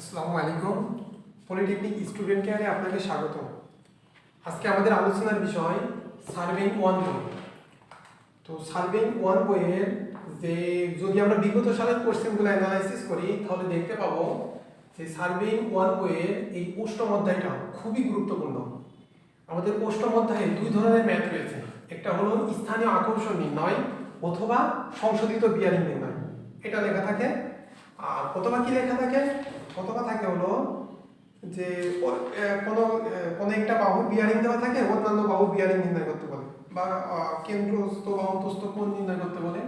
আসসালামু আলাইকুম। Polytechnic student কেয়ারে আপনাকে স্বাগত। আজকে আমাদের আলোচনার বিষয় সার্ভেইং 1 বই। তো সার্ভেইং 1 বইয়ের যে যদি আমরা বিগত সালের কোশ্চেনগুলো অ্যানালাইসিস করি তাহলে দেখতে পাবো যে সার্ভেইং 1 বইয়ের এই অষ্টম অধ্যায়টা খুবই গুরুত্বপূর্ণ। আমাদের অষ্টম অধ্যায়ে দুই ধরনের ম্যাথ রয়েছে, একটা হলো স্থানীয় আকর্ষণ নির্ণয় অথবা সংশোধিত বিয়ারিং নির্ণয়, এটা লেখা থাকে। আর অথবা কি লেখা থাকে, অথবা থাকে হলো যে কোনো একটা বাহুর বিয়ারিং দেওয়া থাকে, অন্যান্য বাহুর বিয়ারিং নির্ণয় করতে বলে, বা কেন্দ্রস্থ বা অন্তস্থ কোণ নির্ণয় করতে বলে।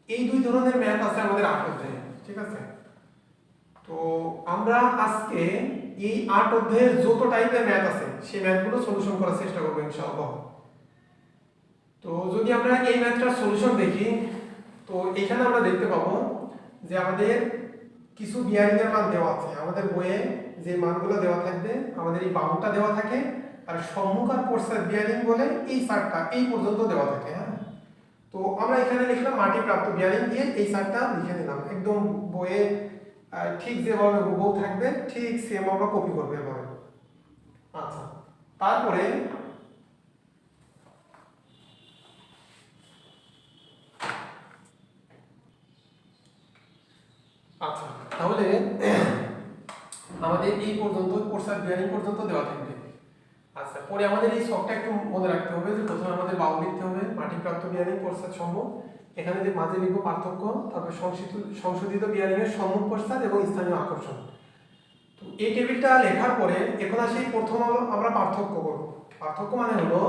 এই দুই ধরনের ম্যাথ আছে আমাদের 8 অধ্যায়ে, ঠিক আছে। তো আমরা আজকে এই 8 অধ্যায়ের যত টাইপের ম্যাথ আছে সেই ম্যাথগুলো সলিউশন করার চেষ্টা করবো ইনশাআল্লাহ। তো যদি আমরা এই ম্যাথটার সলিউশন দেখি, তো এখানে আমরা দেখতে পাবো যে আমাদের কিছু বিয়ারিং এর মান দেওয়া আছে। আমাদের বইয়ে যে মানগুলো দেওয়া থাকবে, আমাদের এই বাহুটা দেওয়া থাকে, আর সম্মুখ আর পশ্চাৎ বিয়ারিং বলে এই চারটা এই পর্যন্ত দেওয়া থাকে। হ্যাঁ, তো আমরা এখানে লিখলাম মাটি প্রাপ্ত বিয়ারিং দিয়ে এই চারটা লিখে নিলাম, একদম বইয়ে ঠিক যেভাবে হুবহু থাকবে ঠিক সেম আমরা কপি করবো এভাবে। আচ্ছা, তারপরে আচ্ছা তাহলে আমাদের এই পর্যন্ত পশ্চাৎ বিয়ারিং পর্যন্ত দেওয়া থাকবে। আচ্ছা, পরে আমাদের এই ছকটা একটু মনে রাখতে হবে যে প্রথমে আমাদের বাহু লিখতে হবে, মাটিপ্রাপ্ত বিয়ারিং পশ্চাৎ সম্মুখ, এখানে যে মাঝে লিখবো পার্থক্য, তারপর সংশোধিত বিয়ারিং এর সম্মুখ পশ্চাৎ এবং স্থানীয় আকর্ষণ। তো এই টেবিলটা লেখার পরে এখন আসি প্রথম আমরা পার্থক্য করব। পার্থক্য মানে হলো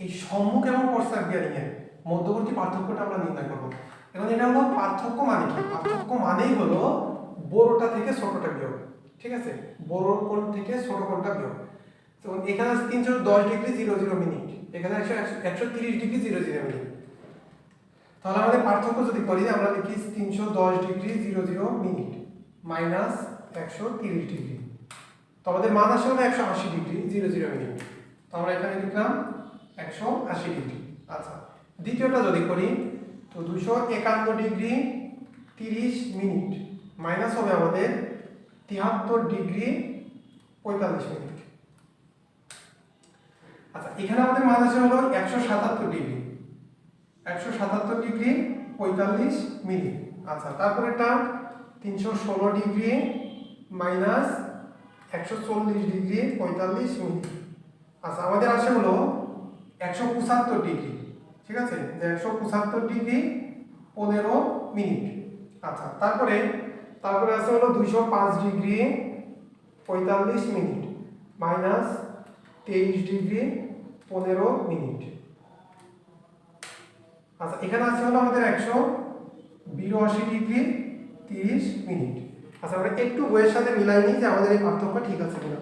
এই সম্মুখ এবং পশ্চাৎ বিয়ারিং এর মধ্যবর্তী পার্থক্যটা আমরা নির্ণয় করব। এখন এটা হলো পার্থক্য মানে কি? পার্থক্য মানেই হলো বড়টা থেকে ছোটটা বিয়োগ, ঠিক আছে, বড় কোণ থেকে ছোট কোণটা বিয়োগ। তো এখানে আছে 310 ডিগ্রি 00 মিনিট, এখানে 130 ডিগ্রি 00 মিনিট। তাহলে আমাদের পার্থক্য যদি করি, আমরা লিখি 310 ডিগ্রি 00 মিনিট মাইনাস 130 ডিগ্রি, তো আমাদের মান আসে হলো 180 ডিগ্রি 00 মিনিট। তো আমরা এখানে লিখলাম 180 ডিগ্রি। আচ্ছা, দ্বিতীয়টা যদি করি, তো 251 ডিগ্রি 30 মিনিট মাইনাস হবে আমাদের 73 ডিগ্রি 45 মিনিট। আচ্ছা, এখানে আমাদের মান আছে হলো 177 ডিগ্রি 45 মিনিট। আচ্ছা, তারপরে এটা 316 ডিগ্রি মাইনাস 140 ডিগ্রি 45 মিনিট। আচ্ছা, আমাদের আসে হলো 175 ডিগ্রি, ঠিক আছে, যে 175 ডিগ্রি 15 মিনিট। আচ্ছা, তারপরে আছে হলো 205 degree 45 minute minus 23 degree 15 minute. আচ্ছা, এখানে আছে হলো আমাদের 182 ডিগ্রি 30 মিনিট। আচ্ছা, আমরা একটু বইয়ের সাথে মিলাই নিই যে আমাদের এই পার্থক্য ঠিক আছে কিনা।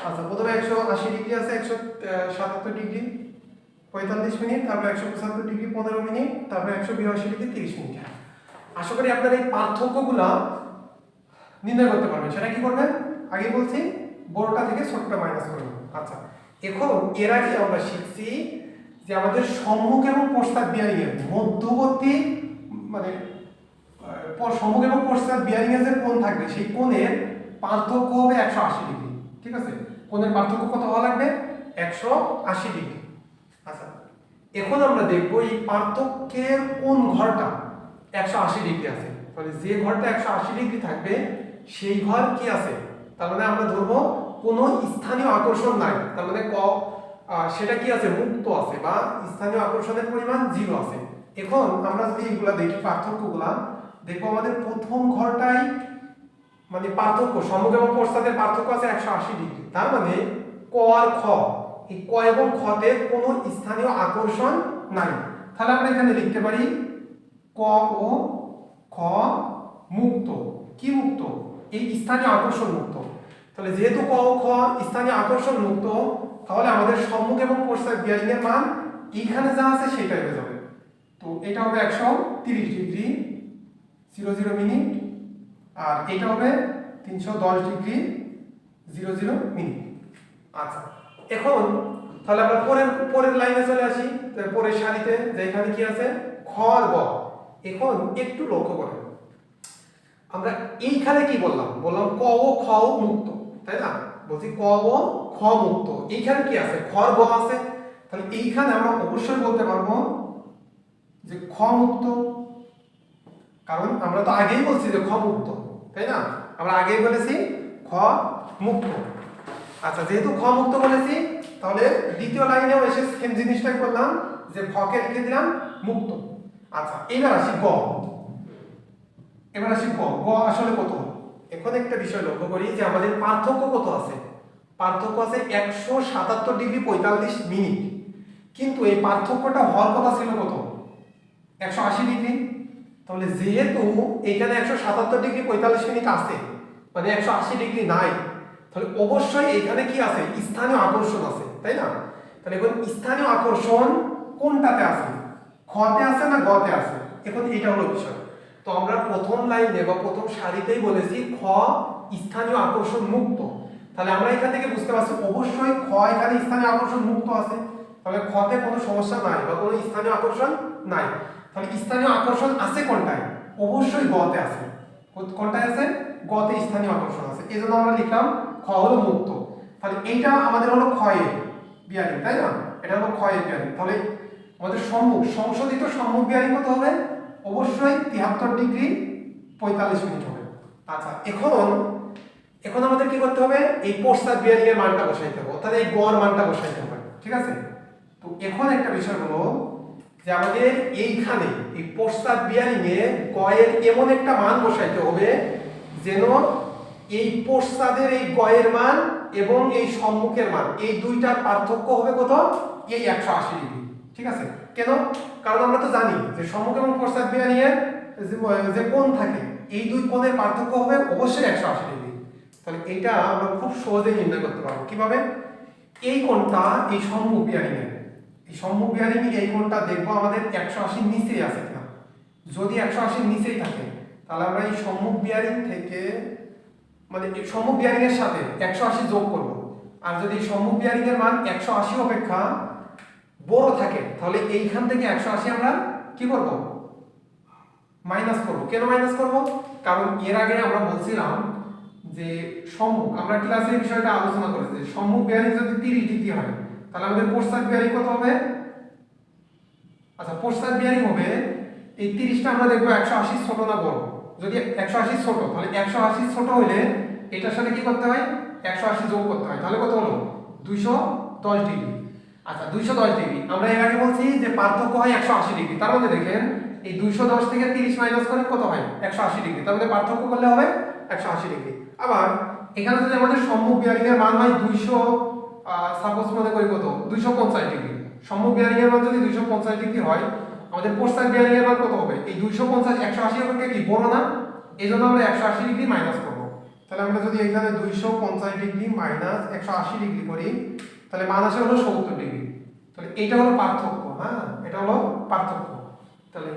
আচ্ছা, প্রথমে 180 ডিগ্রি আছে 177 ডিগ্রি 45 মিনিট, তারপর 175 ডিগ্রি 15 মিনিট, তারপর 182 ডিগ্রি 30 মিনিট। আশা করি আপনারা এই পার্থক্যগুলো নির্ণয় করতে পারবেন। সেটা কি করবেন, আগে বলছি বড়টা থেকে ছোটটা মাইনাস করবেন। আচ্ছা, এখন এর আগে আমরা শিখছি যে আমাদের সম্মুখ এবং পশ্চাৎ বিয়ারিং এর মধ্যবর্তী মানে সম্মুখ এবং পশ্চাৎ বিয়ারিং এর যে কোণ থাকবে সেই কোণের পার্থক্য হবে 180 ডিগ্রি, ঠিক আছে। কোণের পার্থক্য কত হওয়া লাগবে? 180 ডিগ্রি। আচ্ছা, এখন আমরা দেখব এই পার্থক্যের কোন ঘরটা 180 ডিগ্রি আছে। তাহলে যে ঘরটা 180 ডিগ্রি থাকবে সেই ঘর কি আছে, তার মানে আমরা ধরবো কোনো স্থানীয় আকর্ষণ নাই, তার মানে সেটা কি আছে, মুক্ত আছে, বা স্থানীয় আকর্ষণের পরিমাণ 0 আছে। এখন আমরা যদি এগুলা দেখি পার্থক্যগুলা, দেখবো আমাদের প্রথম ঘরটাই মানে পার্থক্য সম্মুখ এবং পশ্চাতের পার্থক্য আছে 180 ডিগ্রি, তার মানে ক আর খ, এই ক এবং খতে কোনো স্থানীয় আকর্ষণ নাই। তাহলে আমরা এখানে লিখতে পারি ক ও খ মুক্ত। কি মুক্ত? এই স্থানীয় আকর্ষণ মুক্ত। তাহলে যেহেতু ক ও খ স্থানীয় আকর্ষণ মুক্ত, তাহলে আমাদের সম্মুখ এবং পশ্চাৎ বিয়ারিং এর মান এইখানে যা আছে সেটাই হয়ে যাবে। তো এটা হবে 130 ডিগ্রি 00 মিনিট, আর এটা হবে 310 ডিগ্রি 00 মিনিট। আচ্ছা, এখন তাহলে আমরা পরের লাইনে চলে আসি, পরের সারিতে যেখানে কি আছে খ আর গ। এখন একটু লক্ষ্য করেন, আমরা এইখানে কি বললাম, ক ও খ ও মুক্ত, তাই না? বলছি ক ও খ মুক্ত, এইখানে কি আছে, খ আর গ আছে, তাহলে এইখানে আমরা অবশ্যই বলতে পারবো যে খ মুক্ত, কারণ আমরা তো আগেই বলছি যে খ মুক্ত, তাই না? আমরা আগেই বলেছি খ মুক্ত। আচ্ছা, যেহেতু খ মুক্ত বলেছি, তাহলে দ্বিতীয় লাইনেও এসে সেম জিনিসটাই করলাম, যে খ কে লিখে দিলাম মুক্ত। আচ্ছা, এবার আসি গ। গ আসলে কত? এখন একটা বিষয় লক্ষ্য করি যে আমাদের পার্থক্য কত আছে। পার্থক্য আছে 177 ডিগ্রি 45 মিনিট, কিন্তু এই পার্থক্যটা হওয়ার কথা ছিল কত? 180 ডিগ্রি। তাহলে যেহেতু এখানে 177 ডিগ্রি 45 মিনিট আছে, মানে 180 ডিগ্রি নাই, তাহলে অবশ্যই এখানে কি আছে, স্থানীয় আকর্ষণ আছে, তাই না? তাহলে এখন স্থানীয় আকর্ষণ কোনটাতে আছে, খতে আছে না গতে আছে? এখন এটা হলো বিষয়। তো আমরা প্রথম লাইনে বা প্রথম সারিতেই বলেছি খ স্থানীয় আকর্ষণ মুক্ত, তাহলে আমরা এখান থেকে বুঝতে পারছি অবশ্যই খ এখানে স্থানীয় আকর্ষণ মুক্ত আছে, তাহলে খতে কোনো সমস্যা নাই বা কোনো স্থানীয় আকর্ষণ নাই। তাহলে স্থানীয় আকর্ষণ আছে কোনটায়? অবশ্যই গতে আছে। কোনটায় আছে? গতে স্থানীয় আকর্ষণ আছে, এজন্য আমরা লিখলাম খ হলো মুক্ত। তাহলে এইটা আমাদের হলো ক্ষয়ের বিয়ারিং, তাই না? এটা হলো ক্ষয়ের বিয়ারিং। তাহলে আমাদের সংশোধিত সম্মুখ বিয়ারিং কত হবে? অবশ্যই 73 ডিগ্রি 45 মিনিট হবে। আচ্ছা, এখন আমাদের কি করতে হবে, এই পশ্চাৎ বিয়ারিং এর মানটা বসাইতে হবে, অর্থাৎ এই গড় মানটা বসাইতে হবে, ঠিক আছে? তো এখন একটা বিষয় হলো যে আমাদের এইখানে এই পশ্চাৎ বিয়ারিং এ গয়ের এমন একটা মান বসাইতে হবে যেন এই পশ্চাদের এই গয়ের মান এবং এই সম্মুখের মান, এই দুইটার পার্থক্য হবে কত? এই 180 ডিগ্রি, ঠিক আছে? কেন? কারণ আমরা তো জানি যে সম্মুখ এবং পশ্চাৎ বিয়ারিং এর যে কোণ থাকে, এই দুই কোণের পার্থক্য হবে অবশ্যই 180 ডিগ্রি। তাহলে এইটা আমরা খুব সহজেই নির্ণয় করতে পারবো। কিভাবে? এই কোণটা এই সম্মুখ বিয়ারিং এর, এই সম্মুখ বিয়ারিং এই কোণটা দেখবো আমাদের 180 নিচেই আছে কিনা। যদি 180 নিচেই থাকে, তাহলে আমরা এই সম্মুখ বিয়ারিং থেকে, মানে এই সম্মুখ বিয়ারিং এর সাথে 180 যোগ করব। আর যদি এই সম্মুখ বিয়ারিং এর মান 180 অপেক্ষা বড় থাকে, তাহলে এইখান থেকে 180 আমরা কি করব? মাইনাস করব। কেন মাইনাস করব? কারণ এর আগে আমরা বলছিলাম যে সম্মুখ, আমরা ক্লাসে এই বিষয়টা আলোচনা করেছি, সম্মুখ বিয়ারিং যদি 30 ডিগ্রি হয়, তাহলে আমাদের পশ্চাৎ বিয়ারিং কত হবে? আচ্ছা, পশ্চাৎ বিয়ারিং হবে এই 30টা আমরা দেখব 180 ছোট না বড়। যদি 180 ছোট, তাহলে 180 ছোট হলে এটার সাথে কি করতে হয়? 180 যোগ করতে হয়, তাহলে কত হলো? 210 ডিগ্রি। আচ্ছা, 210 ডিগ্রি আমরা এর আগে বলছি যে পার্থক্য হয় 180 ডিগ্রি, তার মানে দেখেন এই 210 থেকে 30 মাইনাস করে কত হয়? 180 ডিগ্রি। তার মানে পার্থক্য করলে হবে 180 ডিগ্রি। আবার এখানে যদি আমাদের সম্মুখ বিয়ারিং এর মান হয় 200, সাপোজ মনে করি কত, 250 ডিগ্রি। সম্মুখ বিয়ারিং এর মান যদি 250 ডিগ্রি হয়, আমাদের পশ্চাৎ বিয়ারিং এর মান কত হবে? এই 250 180 অপেক্ষা কি বড় না? এজন্য আমরা 180 ডিগ্রি মাইনাস করব। তাহলে আমরা যদি এখানে 250 ডিগ্রি মাইনাস 180 ডিগ্রি করি, তাহলে মান আসে হলো 70 ডিগ্রি। তাহলে এটা হলো পার্থক্য। হ্যাঁ, এটা হলো পার্থক্য। তাহলে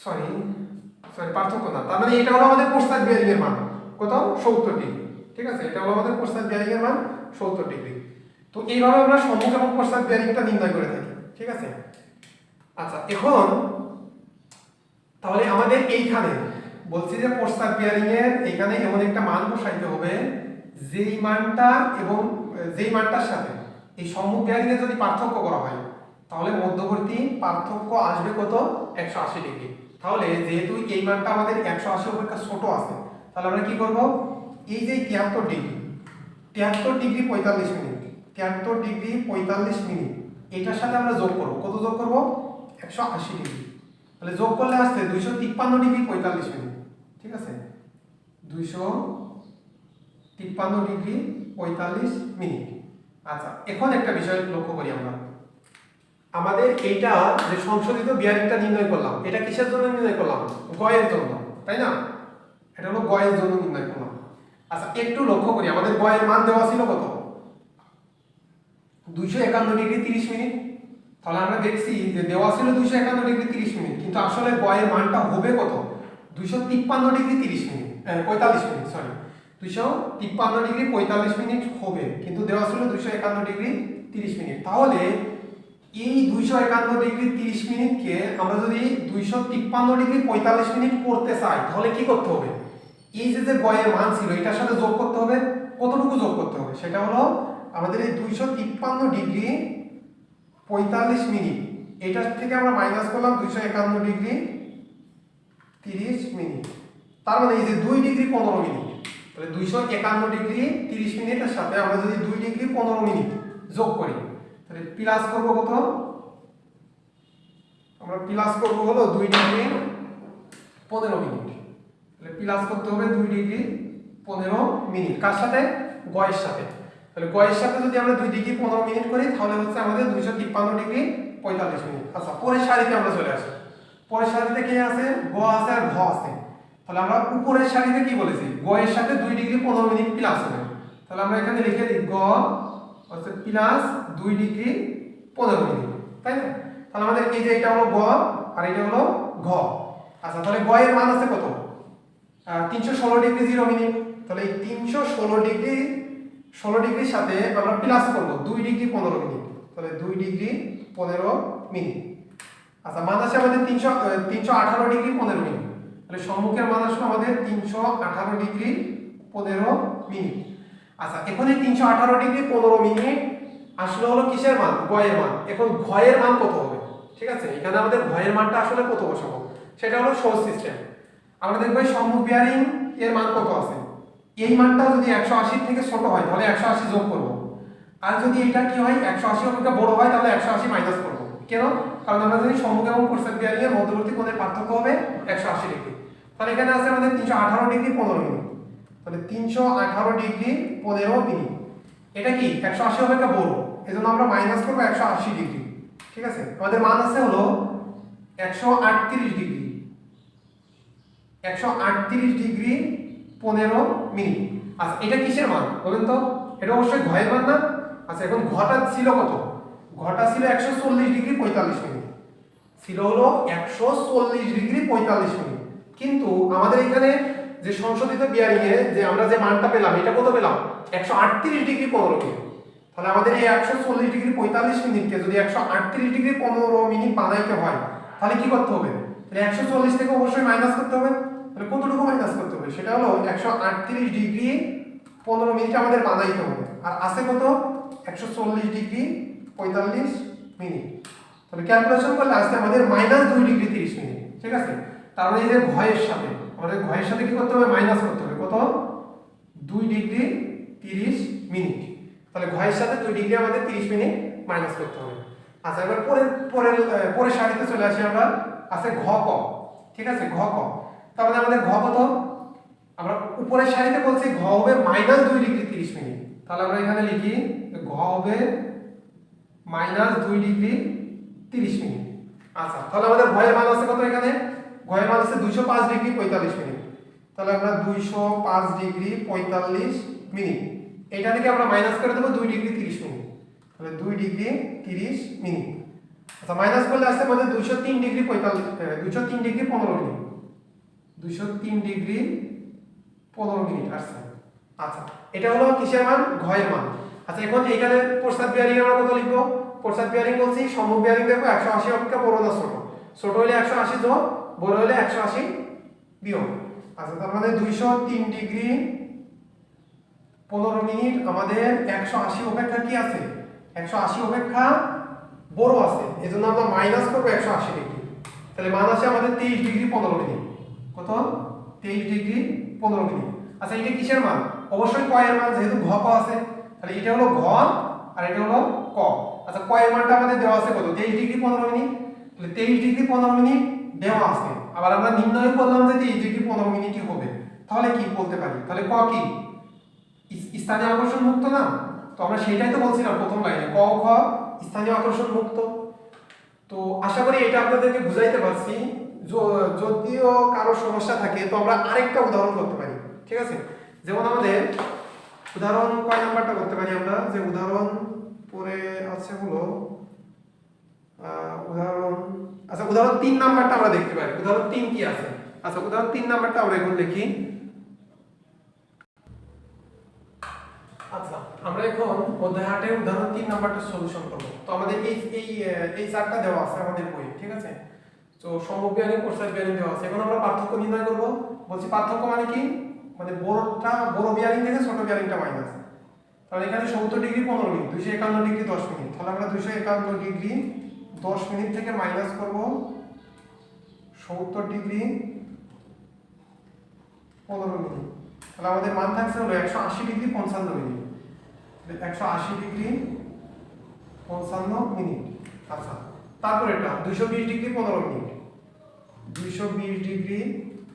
সরি পার্থক্য না, তার মানে এটা হলো আমাদের পশ্চাৎ বিয়ারিং এর মান কত? 70 ডিগ্রি, ঠিক আছে? এটা হলো আমাদের পশ্চাৎ বিয়ারিং এর মান 70 ডিগ্রি। তো এইভাবে আমরা সম্মুখ এবং পশ্চাৎ বিয়ারিংটা নির্ণয় করে থাকি, ঠিক আছে? আচ্ছা, এখন তাহলে আমাদের এইখানে বলছি যে পশ্চাৎ বিয়ারিং এর এখানে এমন একটা মান বসাইতে হবে যেই মানটা এবং যেই মানটার সাথে এই সম্মুখ বিয়ারিং এর যদি পার্থক্য করা হয়, তাহলে মধ্যবর্তী পার্থক্য আসবে কত? 180 ডিগ্রি। তাহলে যেহেতু এই মানটা আমাদের 180 অপেক্ষা ছোট আছে, তাহলে আমরা কি করব? এই যে 73 ডিগ্রি 45 মিনিট, 73 ডিগ্রি 45 মিনিট, এটার সাথে আমরা যোগ করব। কত যোগ করব? 180 ডিগ্রি। তাহলে যোগ করলে আসছে 253 ডিগ্রি 45 মিনিট, ঠিক আছে? 253 ডিগ্রি 45 মিনিট। আচ্ছা, এখন একটা বিষয় লক্ষ্য করি আমরা, আমাদের এইটা যে সংশোধিত বিয়ারিংটা নির্ণয় করলাম, এটা কিসের জন্য নির্ণয় করলাম? গয়ের জন্য, তাই না? এটা হলো গয়ের জন্য নির্ণয় করলাম। আচ্ছা, একটু লক্ষ্য করি, আমাদের গয়ের মান দেওয়া ছিল কত? 251 ডিগ্রি 30 মিনিট। তাহলে আমরা দেখছি যে দেওয়া ছিল 251 ডিগ্রি 30 মিনিট, কিন্তু আসলে গয়ের মানটা হবে কত? 253 degree 30 minute 45 minute, sorry 253 degree 45 minute হবে, কিন্তু দেওয়া ছিল 251 ডিগ্রি 30 মিনিট। তাহলে এই 251 ডিগ্রি 30 মিনিটকে আমরা যদি 253 ডিগ্রি 45 মিনিট করতে চাই তাহলে কি করতে হবে? এই যে গয়ের মান ছিল এটার সাথে যোগ করতে হবে। কতটুকু যোগ করতে হবে? সেটা হলো আমাদের এই 253 ডিগ্রি 45 মিনিট এটার থেকে আমরা মাইনাস করলাম 251 ডিগ্রি 30 মিনিট। তার মানে এই যে 2 ডিগ্রি 15 মিনিট, তাহলে 251 ডিগ্রি 30 মিনিটের সাথে আমরা যদি 2 ডিগ্রি 15 মিনিট যোগ করি তাহলে প্লাস করব কত? আমরা প্লাস করব হলো 2 ডিগ্রি 15 মিনিট। তাহলে প্লাস করতে হবে 2 ডিগ্রি 15 মিনিট। কার সাথে? গয়ের সাথে। তাহলে গয়ের সাথে যদি আমরা 2 ডিগ্রি 15 মিনিট করি তাহলে হচ্ছে আমাদের 253 ডিগ্রি 45 মিনিট। আচ্ছা, পরের সারিতে আমরা চলে আসি। পরের সারিতে কে আছে? গ আছে আর ঘ আছে। তাহলে আমরা উপরের সারিতে কি বলেছি? গয়ের সাথে 2 ডিগ্রি 15 মিনিট প্লাস হবে। তাহলে আমরা এখানে লিখে দিই গ হচ্ছে প্লাস 2 ডিগ্রি 15 মিনিট, তাই না? তাহলে আমাদের এই যে এটা হলো গ আর এটা হলো ঘ। আচ্ছা, তাহলে গ এর মান আছে কত? 316 ডিগ্রি 0 মিনিট। তাহলে এই 316 ডিগ্রির সাথে আমরা প্লাস করব 2 ডিগ্রি 15 মিনিট। তাহলে 2 ডিগ্রি 15 মিনিট। আচ্ছা, মান আছে আমাদের 318 ডিগ্রি 15 মিনিট। তাহলে সম্মুখের মান আসলে আমাদের 318 ডিগ্রি 15 মিনিট। আচ্ছা, এখন এই 318 ডিগ্রি 15 মিনিট আসলে হলো কিসের মান? গয়ের মান। এখন ঘয়ের মান কত হবে? ঠিক আছে, এখানে আমাদের ঘয়ের মানটা আসলে কত বসাবো সেটা হলো সহজ সিস্টেম। আমরা দেখব এই সম্মুখ বিয়ারিং এর মান কত আছে। এই মানটা যদি 180 থেকে ছোট হয় তাহলে 180 যোগ করব, আর যদি এটা কি হয় 180 অপেক্ষা বড় হয় তাহলে 180 মাইনাস করব। কেন? কারণ আমরা জানি সম্মুখ এবং পশ্চাৎ বিয়ারিং এর মধ্যবর্তী কোণের পার্থক্য হবে 180 ডিগ্রি। তাহলে এখানে আছে আমাদের 318 ডিগ্রি 15 মিনিট। তাহলে 318 ডিগ্রি 15 মিনিট এটা কি 180 অপেক্ষা বড়, এজন্য আমরা মাইনাস করব 180 ডিগ্রি। ঠিক আছে, আমাদের মান আছে হলো 138 ডিগ্রি 15 মিনিট। আচ্ছা, এটা কিসের মান বলেন তো? এটা অবশ্যই ঘয়ের মান না? আচ্ছা, এখন ঘটা ছিল কত? ঘটা ছিল 140 ডিগ্রি 45 মিনিট। ছিল হলো 140 ডিগ্রি 45 মিনিট। কিন্তু আমাদের এখানে যে সংশোধিত বিয়ারিং এ যে আমরা যে মানটা পেলাম এটা কত পেলাম? 138 ডিগ্রি 15 মিনিট। তাহলে আমাদের এই 140 ডিগ্রি 45 মিনিটকে যদি 138 ডিগ্রি 15 মিনিট বানাইতে হয় তাহলে কি করতে হবে? তাহলে 140 থেকে অবশ্যই মাইনাস করতে হবে। তাহলে কতটুকু মাইনাস করতে হবে? সেটা হলো 138 ডিগ্রি 15 মিনিট আমাদের বানাইতে হবে। আর আছে কত? 140 ডিগ্রি 45 মিনিট। তাহলে ক্যালকুলেশন করলে আসছে আমাদের -2 ডিগ্রি 30 মিনিট। ঠিক আছে, তার মানে এই যে ঘয়ের সাথে আমাদের ঘয়ের সাথে কি করতে হবে? মাইনাস করতে হবে। কত? 2 ডিগ্রি 30 মিনিট। তাহলে ঘয়ের সাথে 2 ডিগ্রি আমাদের 30 মিনিট মাইনাস করতে হবে। আচ্ছা, এবার পরের সারিতে চলে আসি আমরা। আছে ঘ ক। ঠিক আছে, ঘ ক। তাহলে আমাদের ঘ কত? আমরা উপরের সারিতে বলছি ঘ হবে -2 ডিগ্রি 30 মিনিট। তাহলে আমরা এখানে লিখি ঘ হবে -2 ডিগ্রি 30 মিনিট। আচ্ছা, তাহলে আমাদের ঘয়ের মান আছে কত? এখানে ঘয়ের মান আছে 205 ডিগ্রি 45 মিনিট। তাহলে আমরা 205 ডিগ্রি 45 মিনিট এটা থেকে আমরা মাইনাস করে দেব 2 ডিগ্রি 30 মিনিট। তাহলে 2 ডিগ্রি 30 মিনিট। আচ্ছা, মাইনাস করলে আসছে আমাদের 203 ডিগ্রি 15 মিনিট। 203 ডিগ্রি 15 মিনিট আসছে। আচ্ছা, এটা হলো কিসের মান? ঘয়ের মান। আচ্ছা, এখন এখানে পশ্চাৎ বিয়ারিং আমরা কত লিখব? পশ্চাৎ বিয়ারিং বলছি সম্মুখ বিয়ারিং দেখো 180 অপেক্ষা বড় না ছোট? ছোট হলে 180 যোগ, বড় হলে 180 বিয়োগ। আচ্ছা, তার মানে 203 ডিগ্রি 15 মিনিট আমাদের 180 অপেক্ষা কি আছে? 180 অপেক্ষা বড় আছে, এজন্য আমরা মাইনাস করব 180 ডিগ্রি। তাহলে মান আছে আমাদের 23 ডিগ্রি 15 মিনিট। কত? 23 ডিগ্রি 15 মিনিট। আচ্ছা, এটা কিসের মান? অবশ্যই ক এর মান, যেহেতু ঘ ক আছে। তাহলে এটা হলো ঘ আর এটা হলো ক। আচ্ছা, ক এর মানটা আমাদের দেওয়া আছে কত? 23 ডিগ্রি 15 মিনিট। তাহলে 23 ডিগ্রি 15 মিনিট দেওয়া আছে। আবার আমরা নির্ণয় করলাম যে 23 ডিগ্রি 15 মিনিটই হবে। তাহলে কি বলতে পারি? তাহলে ক কি স্থানীয় আকর্ষণ মুক্ত না? তো আমরা সেটাই তো বলছিলাম প্রথম লাইনে, ক খ স্থানীয় আকর্ষণ মুক্ত। তো আশা করি এটা আপনাদেরকে বুঝাইতে পারছি। যদিও কারো সমস্যা থাকে তো আমরা আরেকটা উদাহরণ করতে পারি। ঠিক আছে, যেমন আমাদের উদাহরণ কয় নাম্বারটা করতে পারি আমরা? যে উদাহরণ পরে আছে হলো উদাহরণ, আচ্ছা উদাহরণ 3 নাম্বারটা আমরা দেখতে পারি। উদাহরণ 3 কি আছে? আচ্ছা, উদাহরণ 3 নাম্বারটা আমরা এখন দেখি। আচ্ছা, আমরা এখন অধ্যায় 8 এর উদাহরণ 3 নাম্বারটা সলিউশন করব। তো আমাদের এই চারটা দেওয়া আছে আমাদের বইয়ে, ঠিক আছে? তো সম্মুখ বিয়ারিং কোর্সার বিয়ারিং দেওয়া আছে। এখন আমরা পার্থক্য নির্ণয় করব। বলছি পার্থক্য মানে কি? মানে বড় বিয়ারিং থেকে ছোট বিয়ারিংটা মাইনাস। তাহলে এখানে 70 ডিগ্রি 15 মিনিট, 251 ডিগ্রি 10 মিনিট। তাহলে আমরা 251 ডিগ্রি 10 মিনিট থেকে মাইনাস করব 70 ডিগ্রি 15 মিনিট। তাহলে আমাদের মান থাকছে হলো 180 ডিগ্রি 55 মিনিট। 180 degree 55 minute. আচ্ছা, তারপর এটা 220 ডিগ্রি 15 মিনিট। 220 degree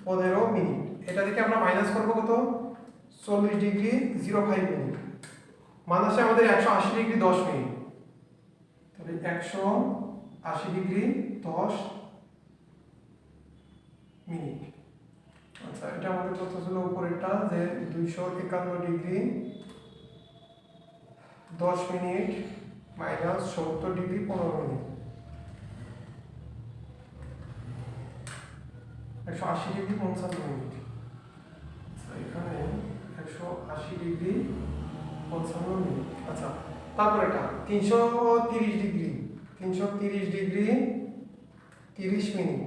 15 minute. এটা থেকে আমরা মাইনাস করব কত? 40 ডিগ্রি 05 মিনিট। মান আসে আমাদের 180 ডিগ্রি 10 মিনিট। তাহলে 180 ডিগ্রি 10 মিনিট। আচ্ছা, এটা আমাদের কত ছিল উপরেরটা, যে 251 degree 10 minute minus 70 degree 15 minute. 180 degree 55 minute. আচ্ছা, এখানে 180 ডিগ্রি 55 মিনিট। আচ্ছা, তারপর এটা 330 ডিগ্রি 30 মিনিট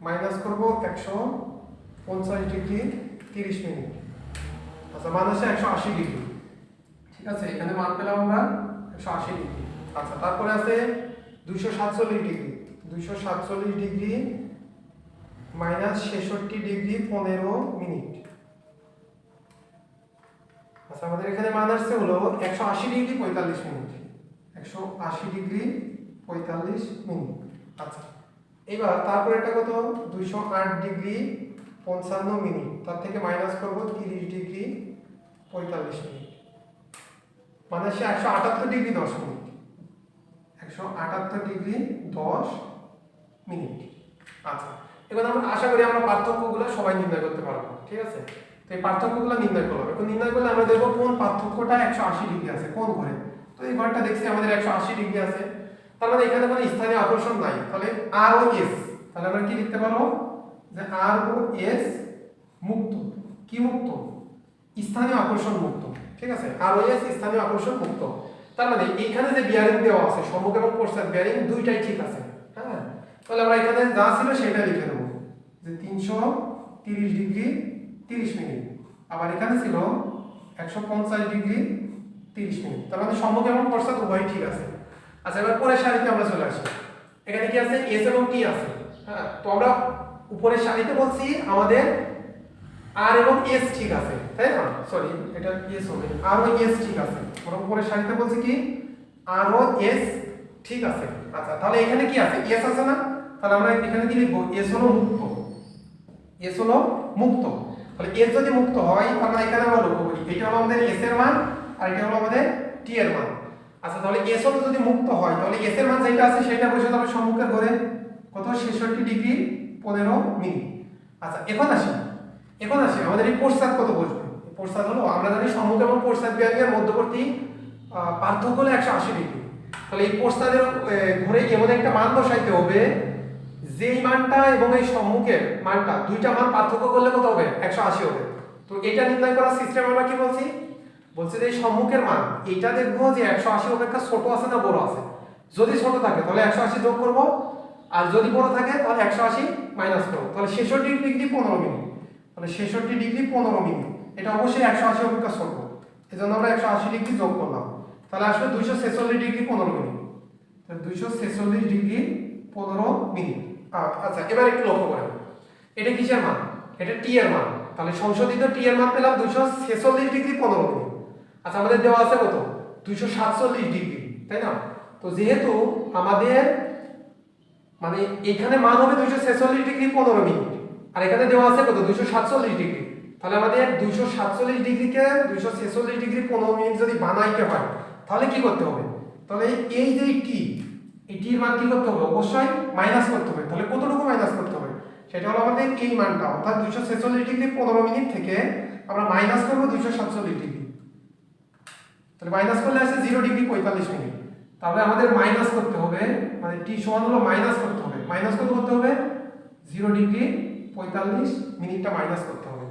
মাইনাস করব 150 ডিগ্রি 30 মিনিট। আচ্ছা, মান আসে 180 ডিগ্রি। ঠিক আছে, এখানে মান পেলাম আমরা 180 ডিগ্রি। আচ্ছা, তারপরে আছে 247 degree 247 degree minus 66 degree 15 minute. আচ্ছা, আমাদের এখানে মান আসছে হলো 180 ডিগ্রি 45 মিনিট। 180 degree 45 minute. আচ্ছা, এবার তারপর এটা কত? 208 ডিগ্রি 55 মিনিট। তার থেকে মাইনাস করব 30 ডিগ্রি 45 মিনিট। মানে সে 178 ডিগ্রি 10 মিনিট। 178 degree 10 minute. আচ্ছা, এবার আমরা আশা করি আমরা পার্থক্যগুলো সবাই নির্ণয় করতে পারবো। ঠিক আছে, তো এই পার্থক্যগুলো নির্ণয় করলাম। এখন নির্ণয় করলে আমরা দেখব কোন পার্থক্যটা 180 ডিগ্রি আছে, কোন ঘরে। তো এই ঘরটা দেখছি আমাদের 180 ডিগ্রি আছে। তার মানে এখানে কোনো স্থানীয় আকর্ষণ নাই। তাহলে আর ও এস, তাহলে আমরা কি লিখতে পারবো? যে আর ও এস মুক্ত। কি মুক্ত? স্থানীয় আকর্ষণ মুক্ত। ঠিক আছে, আর ও এস স্থানীয় আকর্ষণ মুক্ত। তার মানে এইখানে যে বিয়ারিং দেওয়া আছে সম্মুখ এবং পশ্চাৎ বিয়ারিং দুইটাই ঠিক আছে। হ্যাঁ, তাহলে আমরা এখানে যা ছিল সেটা লিখে দেবো, যে 330 ডিগ্রি 30 মিনিট। আবার এখানে ছিল 150 ডিগ্রি 30 মিনিট। তার মানে সম্মুখ এবং পশ্চাৎ উভয়ই ঠিক আছে। আচ্ছা, এবার পরের সারিতে আমরা চলে আসি। এখানে কি আছে? এস এবং টি আছে। হ্যাঁ, তো আমরা উপরের সারিতে বলছি আমাদের আর এবং এস ঠিক আছে, তাই না? সরি, এটা এস হবে, আর ও এস ঠিক আছে। আমরা উপরের সারিতে বলছি কি আর ও এস ঠিক আছে। আচ্ছা, তাহলে এখানে কি আছে? এস আছে না? তাহলে আমরা এখানে কি লিখবো? এস হলো মুক্ত। এস হলো মুক্ত। তাহলে এস যদি মুক্ত হয়, আমরা এখানে আমরা লক্ষ্য করি এটা হলো আমাদের এস এর মান আর এটা হলো আমাদের টি এর মান। আচ্ছা, তাহলে এস হলো যদি মুক্ত হয় তাহলে এস এর মান যেটা আছে সেটা বসে যাবে সম্মুখের ঘরে। কত? 66 ডিগ্রি 15 মিনিট। আচ্ছা, এখন আসি আমাদের এই পশ্চাৎ কত বসবে। পশ্চাৎ হলো আমরা জানি সম্মুখ এবং পশ্চাৎ বিয়ারিং এর মধ্যবর্তী পার্থক্য হলো 180 ডিগ্রি। তাহলে এই পশ্চাতের ঘরে এমন একটা মান বসাইতে হবে যেই মানটা এবং এই সম্মুখের মানটা দুইটা মান পার্থক্য করলে কত হবে? 180 হবে। তো এটা নির্ণয় করার সিস্টেম আমরা কি বলছি? বলছি যে এই সম্মুখের মান এটা দেখবো যে 180 অপেক্ষা ছোট আছে না বড় আছে। যদি ছোট থাকে তাহলে 180 যোগ করব, আর যদি বড় থাকে তাহলে 180 মাইনাস করব। তাহলে 66 ডিগ্রি 15 মিনিট। তাহলে 66 ডিগ্রি 15 মিনিট এটা অবশ্যই 180 অপেক্ষা ছোট, এজন্য আমরা 180 ডিগ্রি যোগ করলাম। তাহলে আসলে 246 ডিগ্রি 15 মিনিট। তাহলে 246 ডিগ্রি 15 মিনিট। আচ্ছা, এবার একটু লক্ষ্য করেন, এটা কিসের মান? এটা টি এর মান। তাহলে সংশোধিত টি এর মান পেলাম 246 ডিগ্রি 15 মিনিট। আচ্ছা, আমাদের দেওয়া আছে কত? 247 ডিগ্রি, তাই না? তো যেহেতু আমাদের মানে এখানে মান হবে 246 ডিগ্রি 15 মিনিট আর এখানে দেওয়া আছে কত? 247 ডিগ্রি। তাহলে আমাদের 247 ডিগ্রিকে 246 ডিগ্রি 15 মিনিট যদি বানাইতে হয় তাহলে কি করতে হবে? তাহলে এই যে টি, এই টির মান কি করতে হবে? অবশ্যই মাইনাস করতে হবে। তাহলে কতটুকু মাইনাস করতে হবে? সেটা হলো আমাদের এই মানটা, অর্থাৎ 246 ডিগ্রি 15 মিনিট থেকে আমরা মাইনাস করব 247 ডিগ্রি। তাহলে মাইনাস করলে আসে 0 ডিগ্রি 45 মিনিট। তাহলে আমাদের মাইনাস করতে হবে, মানে টি সমান হলো মাইনাস করতে হবে। মাইনাস কত করতে হবে? 0 ডিগ্রি 45 মিনিটটা মাইনাস করতে হবে।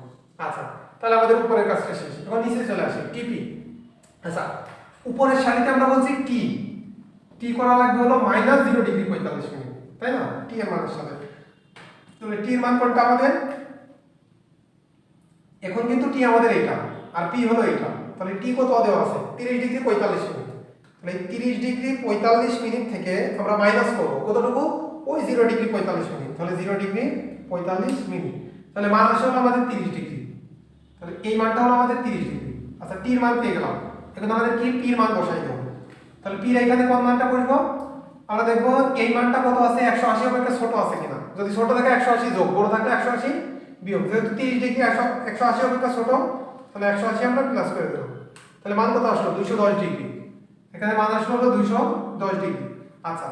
আচ্ছা, তাহলে আমাদের উপরের কাজটা শেষ। এখন নিচে চলে আসি টিপি। আচ্ছা, উপরের সারিতে আমরা বলছি টি, টি করা লাগবে হলো -0 ডিগ্রি 45 মিনিট, তাই না? টি এর মানের সাথে। তাহলে টি এর মান কোনটা আমাদের? এখন কিন্তু টি আমাদের এটা আর পি হলো এটা। তাহলে টি কত দেওয়া আছে? 30 ডিগ্রি 45 মিনিট। তাহলে 30 ডিগ্রি 45 মিনিট থেকে আমরা মাইনাস করব কতটুকু? ওই 0 ডিগ্রি 45 মিনিট। তাহলে 0 ডিগ্রি 45 মিনিট। তাহলে মান আসলে আমাদের 30 ডিগ্রি। তাহলে এই মানটা হলো আমাদের 30 ডিগ্রি। আচ্ছা, টি এর মান পেয়ে গেলাম। এখন আমাদের কি পি এর মান বসাইতে হবে। তাহলে পি এর এখানে কোন মানটা বসবো? আমরা দেখব এই মানটা কত আছে, 180 অপেক্ষা ছোট আছে কিনা। যদি ছোট থাকে 180 যোগ, বড় থাকলে 180 বিয়োগ। যেহেতু 30 ডিগ্রি 180 অপেক্ষা ছোট, তাহলে 180 আমরা প্লাস করে দেব। তাহলে মান কত আসলো? 210 ডিগ্রি। এখানে মান আসলো হলো 210 ডিগ্রি। আচ্ছা,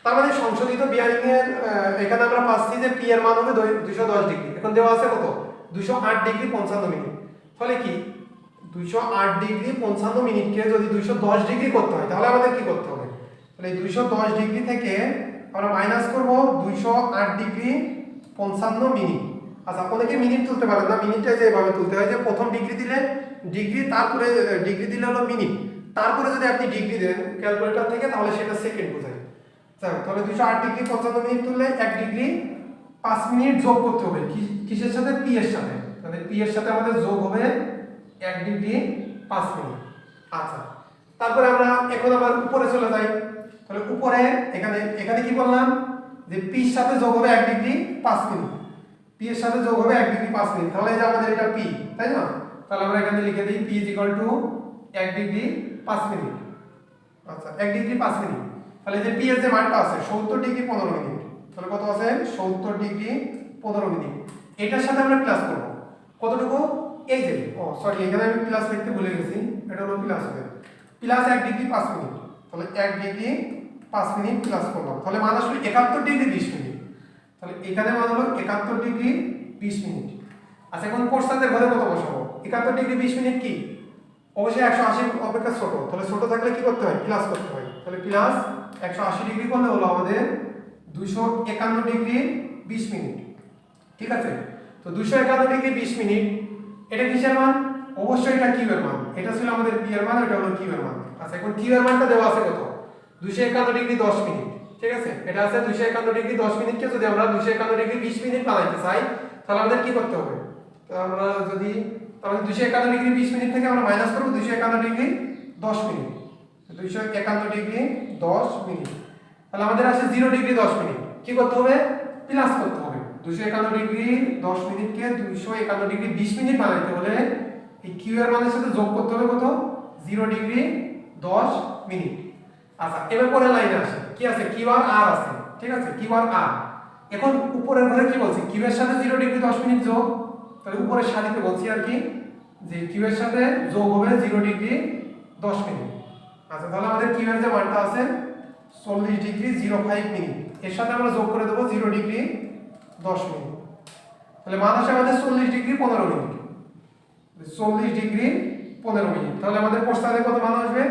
তার মানে সংশোধিত বিয়ারিং এর এখানে আমরা পাচ্ছি যে পি এর মান হবে 210 ডিগ্রি। এখন দেওয়া আছে কত? 208 ডিগ্রি 55 মিনিট। তাহলে কি 208 ডিগ্রি 55 মিনিটকে যদি 210 ডিগ্রি করতে হয় তাহলে আমাদের কি করতে হবে? তাহলে 210 ডিগ্রি থেকে আমরা মাইনাস করব 208 ডিগ্রি 55 মিনিট। আচ্ছা, অনেকে মিনিট তুলতে পারেন না, মিনিটটা যে এভাবে তুলতে হয় যে প্রথম ডিগ্রি দিলে ডিগ্রি, তারপরে ডিগ্রি দিলে হলো মিনিট, তারপরে যদি আপনি ডিগ্রি দেন ক্যালকুলেটর থেকে তাহলে সেটা সেকেন্ড বোঝায়। তাহলে 208 ডিগ্রি 55 মিনিট তুললে 1 ডিগ্রি 5 মিনিট যোগ করতে হবে কিসের সাথে? পি এর সাথে। তাহলে পি এর সাথে আমাদের যোগ হবে 1 ডিগ্রি 5 মিনিট। আচ্ছা, তারপরে আমরা এখন আবার উপরে চলে যাই। তাহলে উপরে এখানে কি বললাম যে পি এর সাথে যোগ হবে 1 ডিগ্রি 5 মিনিট। পি এর সাথে যোগ হবে 1 ডিগ্রি 5 মিনিট। তাহলে এই যে আমাদের এটা পি, তাই না? তাহলে আমরা এখানে লিখে দিই পি = 1 ডিগ্রি 5 মিনিট। আচ্ছা, 1 ডিগ্রি 5 মিনিট। তাহলে যে পি এর যে মানটা আছে 70 ডিগ্রি 15 মিনিট। তাহলে কত আছে? 70 ডিগ্রি 15 মিনিট। এটার সাথে আমরা প্লাস করব কতটুকু? এই যে সরি, এখানে আমি প্লাস লিখতে ভুলে গেছি, এটা হলো প্লাস হবে প্লাস 1 ডিগ্রি 5 মিনিট। তাহলে 1 ডিগ্রি 5 মিনিট প্লাস করলাম। তাহলে মান আসলে 71 ডিগ্রি 20 মিনিট। তাহলে এখানে মান হলো 71 ডিগ্রি 20 মিনিট। আচ্ছা, এখন কোর্সাদের ঘরে কত বসাবো? 71 ডিগ্রি 20 মিনিট কি অবশ্যই 180 অপেক্ষা ছোট। তাহলে ছোট থাকলে কি করতে হয়? প্লাস করতে হয়। তাহলে প্লাস 180 ডিগ্রি করলে হলো আমাদের 251 ডিগ্রি 20 মিনিট। ঠিক আছে? তো 251 ডিগ্রি 20 মিনিট এটা কিসের মান? অবশ্যই এটা কিউ এর মান। এটা ছিল আমাদের পি এর মান, এটা হলো কিউ এর মান। আচ্ছা, এখন কিউ এর মানটা দেওয়া আছে কত? 251 ডিগ্রি 10 মিনিট। ঠিক আছে, এটা আছে 251 ডিগ্রি 10 মিনিটকে যদি আমরা 251 ডিগ্রি 20 মিনিট বানাইতে চাই তাহলে আমাদের কি করতে হবে? তো আমরা যদি তাহলে 251 ডিগ্রি 20 মিনিট থেকে আমরা মাইনাস করব 251 ডিগ্রি 10 মিনিট। 251 degree 10 minute. তাহলে আমাদের আছে 0 ডিগ্রি 10 মিনিট। কি করতে হবে? প্লাস করতে হবে। 251 ডিগ্রি 10 মিনিটকে 251 ডিগ্রি 20 মিনিট বানাইতে হলে এই কিউ এর মানের সাথে যোগ করতে হবে কত? 0 ডিগ্রি 10 মিনিট। আচ্ছা, এবার পরের লাইনে আসে কি আছে? কিউ আর আর আছে। ঠিক আছে, কিউ আর আর। এখন উপরের ঘরে কি বলছি? কিউ এর সাথে 0 ডিগ্রি 10 মিনিট যোগ। তাহলে উপরের সারিতে বলছি আর কি যে কিউ এর সাথে যোগ হবে 0 ডিগ্রি 10 মিনিট। আচ্ছা, তাহলে আমাদের কিউ এর যে মানটা আছে 40 ডিগ্রি 05 মিনিট, এর সাথে আমরা যোগ করে দেব 0 ডিগ্রি 10 মিনিট। তাহলে মান আসে আমাদের 40 ডিগ্রি 15 মিনিট। 40 degree 15 minute. তাহলে আমাদের প্রস্থানে কত মান আসবে?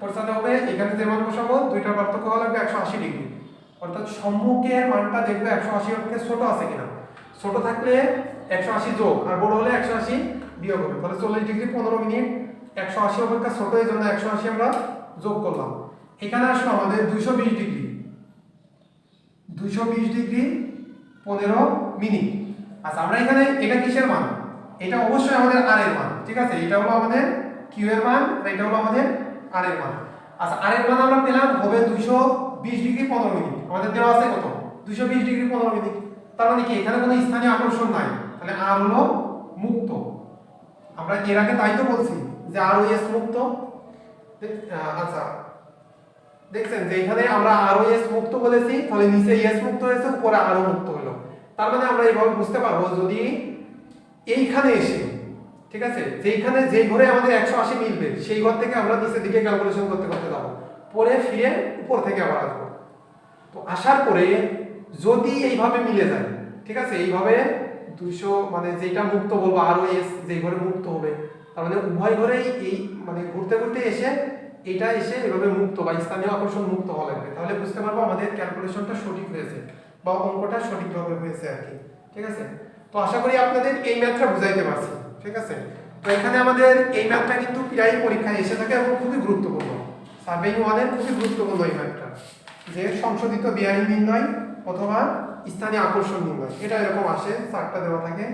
প্রস্থানে হবে এখানে যে মান বসাবো দুইটার পার্থক্য হলো 180 ডিগ্রি। অর্থাৎ সম্মুখের মানটা দেখবে 180 এর থেকে ছোট আছে কিনা। ছোট থাকলে 180 যোগ, আর বড় হলে 180 বিয়োগ হবে। তাহলে 40 ডিগ্রি 15 মিনিট 180 অপেক্ষা ছোট, এই জন্য 180 আমরা যোগ করলাম। এখানে আসলো আমাদের 220 ডিগ্রি 15 মিনিট। আচ্ছা, আমরা এখানে এটা কিসের মান? এটা অবশ্যই আমাদের আর এর মান। ঠিক আছে, এটা হলো আমাদের কিউ এর মান আর এটা হলো আমাদের আর এর মান। আচ্ছা, আর এর মান আমরা পেলাম হবে 220 ডিগ্রি 15 মিনিট। আমাদের দেওয়া আছে কত? 220 ডিগ্রি 15 মিনিট। তার মানে কি এখানে কোনো স্থানীয় আকর্ষণ নাই। তাহলে আর হলো মুক্ত। আমরা এর আগে তাই তো বলছি যে আর ও এস মুক্ত। আচ্ছা, দেখছেন যে এখানে আমরা আর ও এস মুক্ত বলেছি, তাহলে নিচে এস মুক্ত হয়েছে, উপরে আর ও মুক্ত হলো। তার মানে আমরা এইভাবে বুঝতে পারবো যদি এইখানে এসে, ঠিক আছে, যেইখানে যেই ঘরে আমাদের 180 মিলবে সেই ঘর থেকে আমরা নিচের দিকে ক্যালকুলেশন করতে করতে যাবো, পরে ফিরে উপর থেকে আবার আসবো। তো আসার পরে যদি এইভাবে মিলে যায়, ঠিক আছে, এইভাবে 200 মানে যেটা মুক্ত বলবো আর ও এস যেই ঘরে মুক্ত হবে, তার মানে উভয় ঘরেই এই মানে ঘুরতে ঘুরতে এসে এটা এসে এভাবে মুক্ত বা স্থানীয় আকর্ষণ মুক্ত হওয়া লাগবে। তাহলে বুঝতে পারবো আমাদের ক্যালকুলেশনটা সঠিক হয়েছে বা অঙ্কটা সঠিকভাবে হয়েছে আর কি। ঠিক আছে, তো আশা করি আপনাদের এই ম্যাথটা বুঝাইতে পারছি। ঠিক আছে, তো এখানে আমাদের এই ম্যাথটা কিন্তু প্রায় পরীক্ষায় এসে থাকে এবং খুবই গুরুত্বপূর্ণ। সার্ভেইং 1 এর খুবই গুরুত্বপূর্ণ এই ম্যাথটা, যে সংশোধিত বিয়ারিং নির্ণয় অথবা স্থানীয় আকর্ষণ নির্ণয়, এটা এরকম আসে, চারটা দেওয়া থাকে।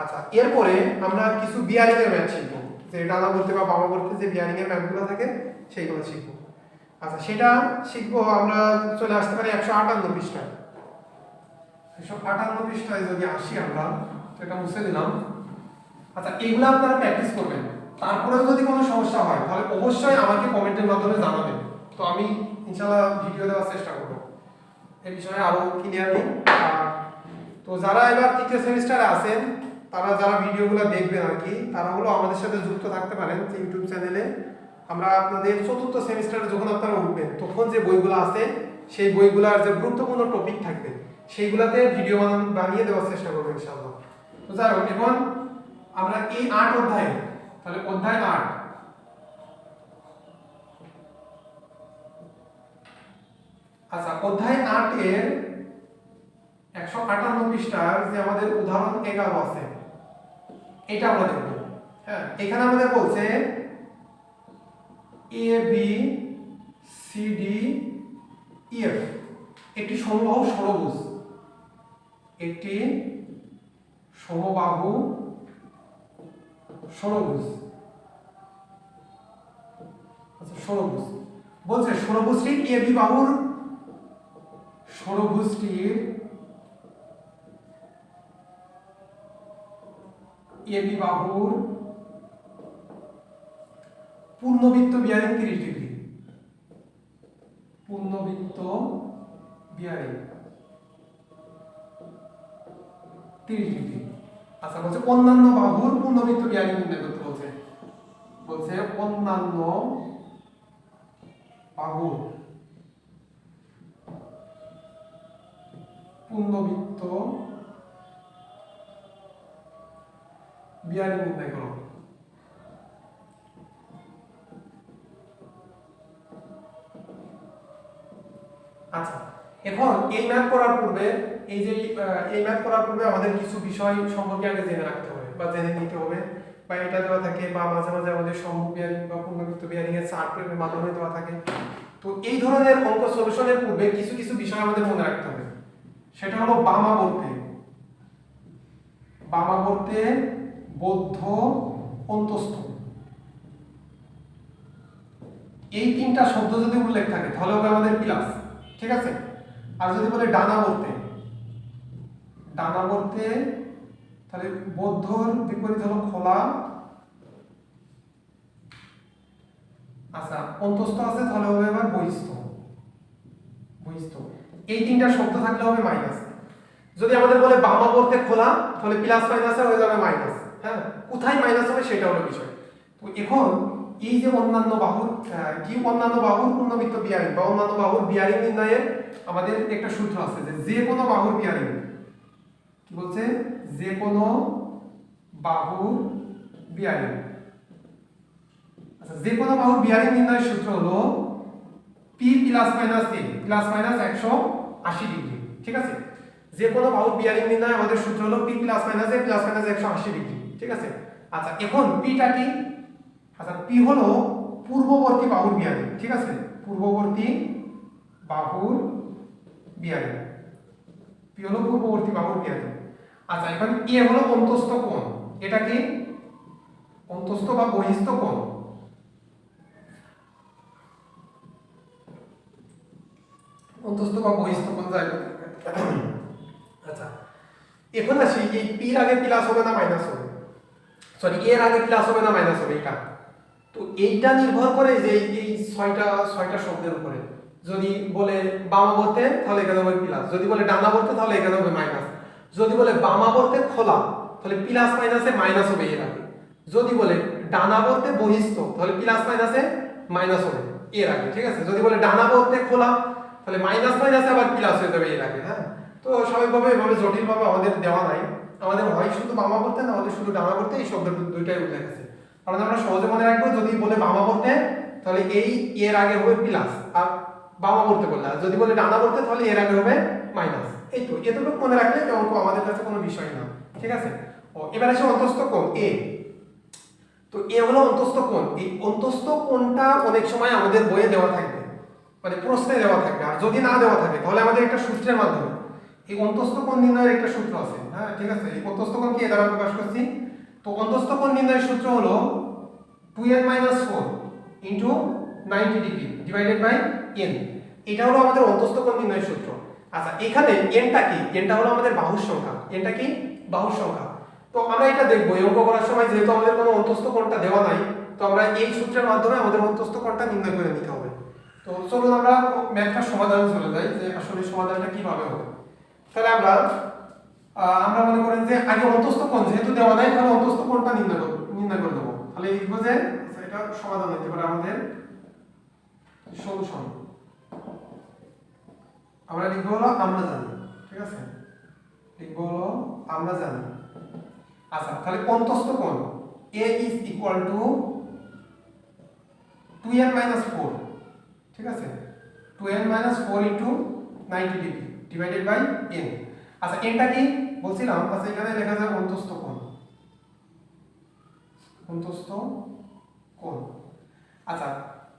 আচ্ছা, এরপরে আমরা কিছু বিয়ারিং এর ম্যাথ শিখবো, যে ডানা বলতে বা বামা বলতে যে বিয়ারিং এর ম্যাথগুলো থাকে সেইগুলো শিখবো। আচ্ছা, সেটা শিখবো আমরা, চলে আসতে পারি 158 পৃষ্ঠায়। 158 পৃষ্ঠায় যদি আসি আমরা, তো এটা মুছে দিলাম। আচ্ছা, এইগুলো আপনারা প্র্যাকটিস করবেন, তারপরেও যদি কোনো সমস্যা হয় তাহলে অবশ্যই আমাকে কমেন্টের মাধ্যমে জানাবেন, তো আমি ইনশাআল্লাহ ভিডিও দেওয়ার চেষ্টা করব এই বিষয়ে আরো ক্লিয়ারলি। তো যারা এবার তৃতীয় সেমিস্টারে আছেন, তারা যারা ভিডিওগুলো দেখবেন আর কি, তারা হলো আমাদের সাথে যুক্ত থাকতে পারেন ইউটিউব চ্যানেলে। আমরা আপনাদের চতুর্থ সেমিস্টারে যখন আপনারা উঠবেন, তখন যে বইগুলো আছে সেই বইগুলোর যে গুরুত্বপূর্ণ টপিক থাকবে সেইগুলোতে ভিডিও বানিয়ে দেওয়ার চেষ্টা করবো ইনশাআল্লাহ। তো যাই হোক, এখন আমরা এই 8 অধ্যায়ে, তাহলে অধ্যায় 8, আচ্ছা অধ্যায় 8 এর 158 পৃষ্ঠার যে আমাদের উদাহরণ 11 আছে, এটা আমরা দেখব। হ্যাঁ, এখানে আমাদের বলছে A B C D E F একটি সমবাহু ষড়ভুজ, একটি সমবাহু ষড়ভুজ। আচ্ছা, ষড়ভুজ বলছে ষড়ভুজটির এ বি বাহুর, ষড়ভুজটির এ বি বাহুর পূর্ণবৃত্ত বিয়ারিং 30 ডিগ্রি, পূর্ণবৃত্ত বিয়ারিং 30 ডিগ্রি। আচ্ছা, বলছে অন্যান্য বাহুর পূর্ণবৃত্ত বিয়ারিং নির্ণয় করতে বলছে, বলছে অন্যান্য বাহুর পূর্ণবৃত্ত বিয়ারিং নির্ণয় করো। আচ্ছা, এখন এই ম্যাথ করার পূর্বে, এই ম্যাথ করার পূর্বে আমাদের কিছু বিষয় সম্পর্কে আগে জেনে রাখতে হবে বা জেনে নিতে হবে, বা এটা দেওয়া থাকে, বা মাঝে মাঝে আমাদের সম্মুখ বিয়ারিং বা পূর্ণবৃত্ত বিয়ারিং এর চার্টের মাধ্যমে দেওয়া থাকে। তো এই ধরনের অঙ্ক সলিউশনের পূর্বে কিছু কিছু বিষয় আমাদের মনে রাখতে হবে। সেটা হলো বামাবর্তে, বামাবর্তে বদ্ধ অন্তস্থ, এই তিনটা শব্দ যদি উল্লেখ থাকে তাহলে হবে আমাদের প্লাস, ঠিক আছে। আর যদি বলে ডানাবর্তে, ডানাবর্তে তাহলে বদ্ধর বিপরীত হলো খোলা। আচ্ছা, অন্তস্থ আছে তাহলে হবে এবার বহিস্থ, বহিস্থ। এই তিনটা শব্দ থাকলে হবে মাইনাস। যদি আমাদের বলে বামাবর্তে খোলা, তাহলে প্লাস মাইনাসে হয়ে যাবে মাইনাস। হ্যাঁ, কোথায় মাইনাস হবে সেটা হলো বিষয়। তো এখন এই যে অন্যান্য বাহুর কি, অন্যান্য বাহুর পূর্ণবৃত্ত বিয়ারিং বা অন্যান্য বাহুর বিয়ারিং নির্ণয়ের আমাদের একটা সূত্র আছে, যে কোনো বাহুর বিয়ারিং, কি বলছে, যে কোনো বাহুর বিয়ারিং। আচ্ছা, যে কোনো বাহুর বিয়ারিং নির্ণয়ের সূত্র হলো পি প্লাস মাইনাস এ প্লাস মাইনাস 180 ডিগ্রি, ঠিক আছে। যে কোনো বাহুর বিয়ারিং নির্ণয় আমাদের সূত্র হলো পি প্লাস মাইনাস এ প্লাস মাইনাস 180 ডিগ্রি, ঠিক আছে। আচ্ছা, এখন পিটা কি? আচ্ছা, পি হলো পূর্ববর্তী বাহুর বিয়ারিং, ঠিক আছে, পূর্ববর্তী বাহুর বিয়ারিং, পি হলো পূর্ববর্তী বাহুর বিয়ারিং। আচ্ছা, এখন এ হলো অন্তস্থ কোণ, এটা কি অন্তস্থ বা বহিস্থ কোণ। অন্তস্থ বা বহিস্থ কোণ যায়। আচ্ছা, এখন আসি এই পির আগে প্লাস হবে না মাইনাস হবে, সরি এর আগে প্লাস হবে না মাইনাস হবে, এটা তো এইটা নির্ভর করে যে এই ছয়টা শব্দের উপরে। যদি বলে বামাবর্তে তাহলে এখানে হবে প্লাস, যদি বলে ডানাবর্তে তাহলে এখানে হবে মাইনাস, যদি বলে বামাবর্তে খোলা তাহলে প্লাস মাইনাসে মাইনাস হবে এর আগে, যদি বলে ডানাবর্তে বহিস্থ তাহলে প্লাস মাইনাসে মাইনাস হবে এর আগে, ঠিক আছে। যদি বলে ডানাবর্তে খোলা তাহলে মাইনাস মাইনাসে আবার প্লাস হয়ে যাবে এর আগে। হ্যাঁ, তো স্বাভাবিকভাবে এভাবে জটিলভাবে আমাদের দেওয়া নাই, আমাদের হয় শুধু বামাবর্তে না হলে শুধু ডানাবর্তে, এই শব্দ দুইটাই উল্লেখ আছে। তাহলে আমরা সহজে মনে রাখবো, যদি বলে বামাবর্তে তাহলে এই এর আগে হবে প্লাস, আর বামাবর্তে বললে, আর যদি বলে ডানাবর্তে তাহলে এর আগে হবে মাইনাস। এই তো এতটুকু মনে রাখলে অঙ্ক আমাদের কাছে কোনো বিষয় না, ঠিক আছে। ও এবার আসে অন্তস্থ কোণ এ। তো এ হলো অন্তস্থ কোণ। এই অন্তস্থ কোণটা অনেক সময় আমাদের বইয়ে দেওয়া থাকবে, মানে প্রশ্নে দেওয়া থাকবে। আর যদি না দেওয়া থাকে তাহলে আমাদের একটা সূত্রের মাধ্যমে এই অন্তস্থ কোণ নির্ণয়ের একটা সূত্র আছে। হ্যাঁ, ঠিক আছে। এই অন্তস্থ কোণ কি দ্বারা প্রকাশ করছি? তো অন্তস্থ কোণ নির্ণয়ের সূত্র হলো 2n - 4 into 90 degree divided by n। এটা হলো আমাদের অন্তস্থ কোণ নির্ণয়ের সূত্র। আচ্ছা, এখানে nটা কি? nটা হলো আমাদের বাহুর সংখ্যা। nটা কি? বাহুর সংখ্যা। তো আমরা এটা দেখবো এই অঙ্ক করার সময়, যেহেতু আমাদের কোনো অন্তস্থ কোণটা দেওয়া নাই, তো আমরা এই সূত্রের মাধ্যমে আমাদের অন্তস্থ কোণটা নির্ণয় করে নিতে হবে। তো চলুন আমরা ম্যাথটার সমাধানে চলে যাই, যে আসলে সমাধানটা কিভাবে হবে। তাহলে আমরা মনে করেন যে আগে অন্তস্থ কোণ যেহেতু দেওয়া নাই, তাহলে অন্তস্থ কোণটা নির্ণয় করে দেবো। তাহলে লিখবো যে এটা সমাধান হতে পারে আমাদের সলিউশন। আমরা লিখবো হলো আমরা জানি, ঠিক আছে, লিখবো হলো আমরা জানি। আচ্ছা, তাহলে অন্তস্থ কোণ a is equal to 2n - 4, ঠিক আছে, 2n - 4 into 90 degree divided by n। আচ্ছা, nটা কি বলছিলাম? আচ্ছা, এখানে লেখা যায় অন্তস্থ কোণ, অন্তস্থ কোণ। আচ্ছা,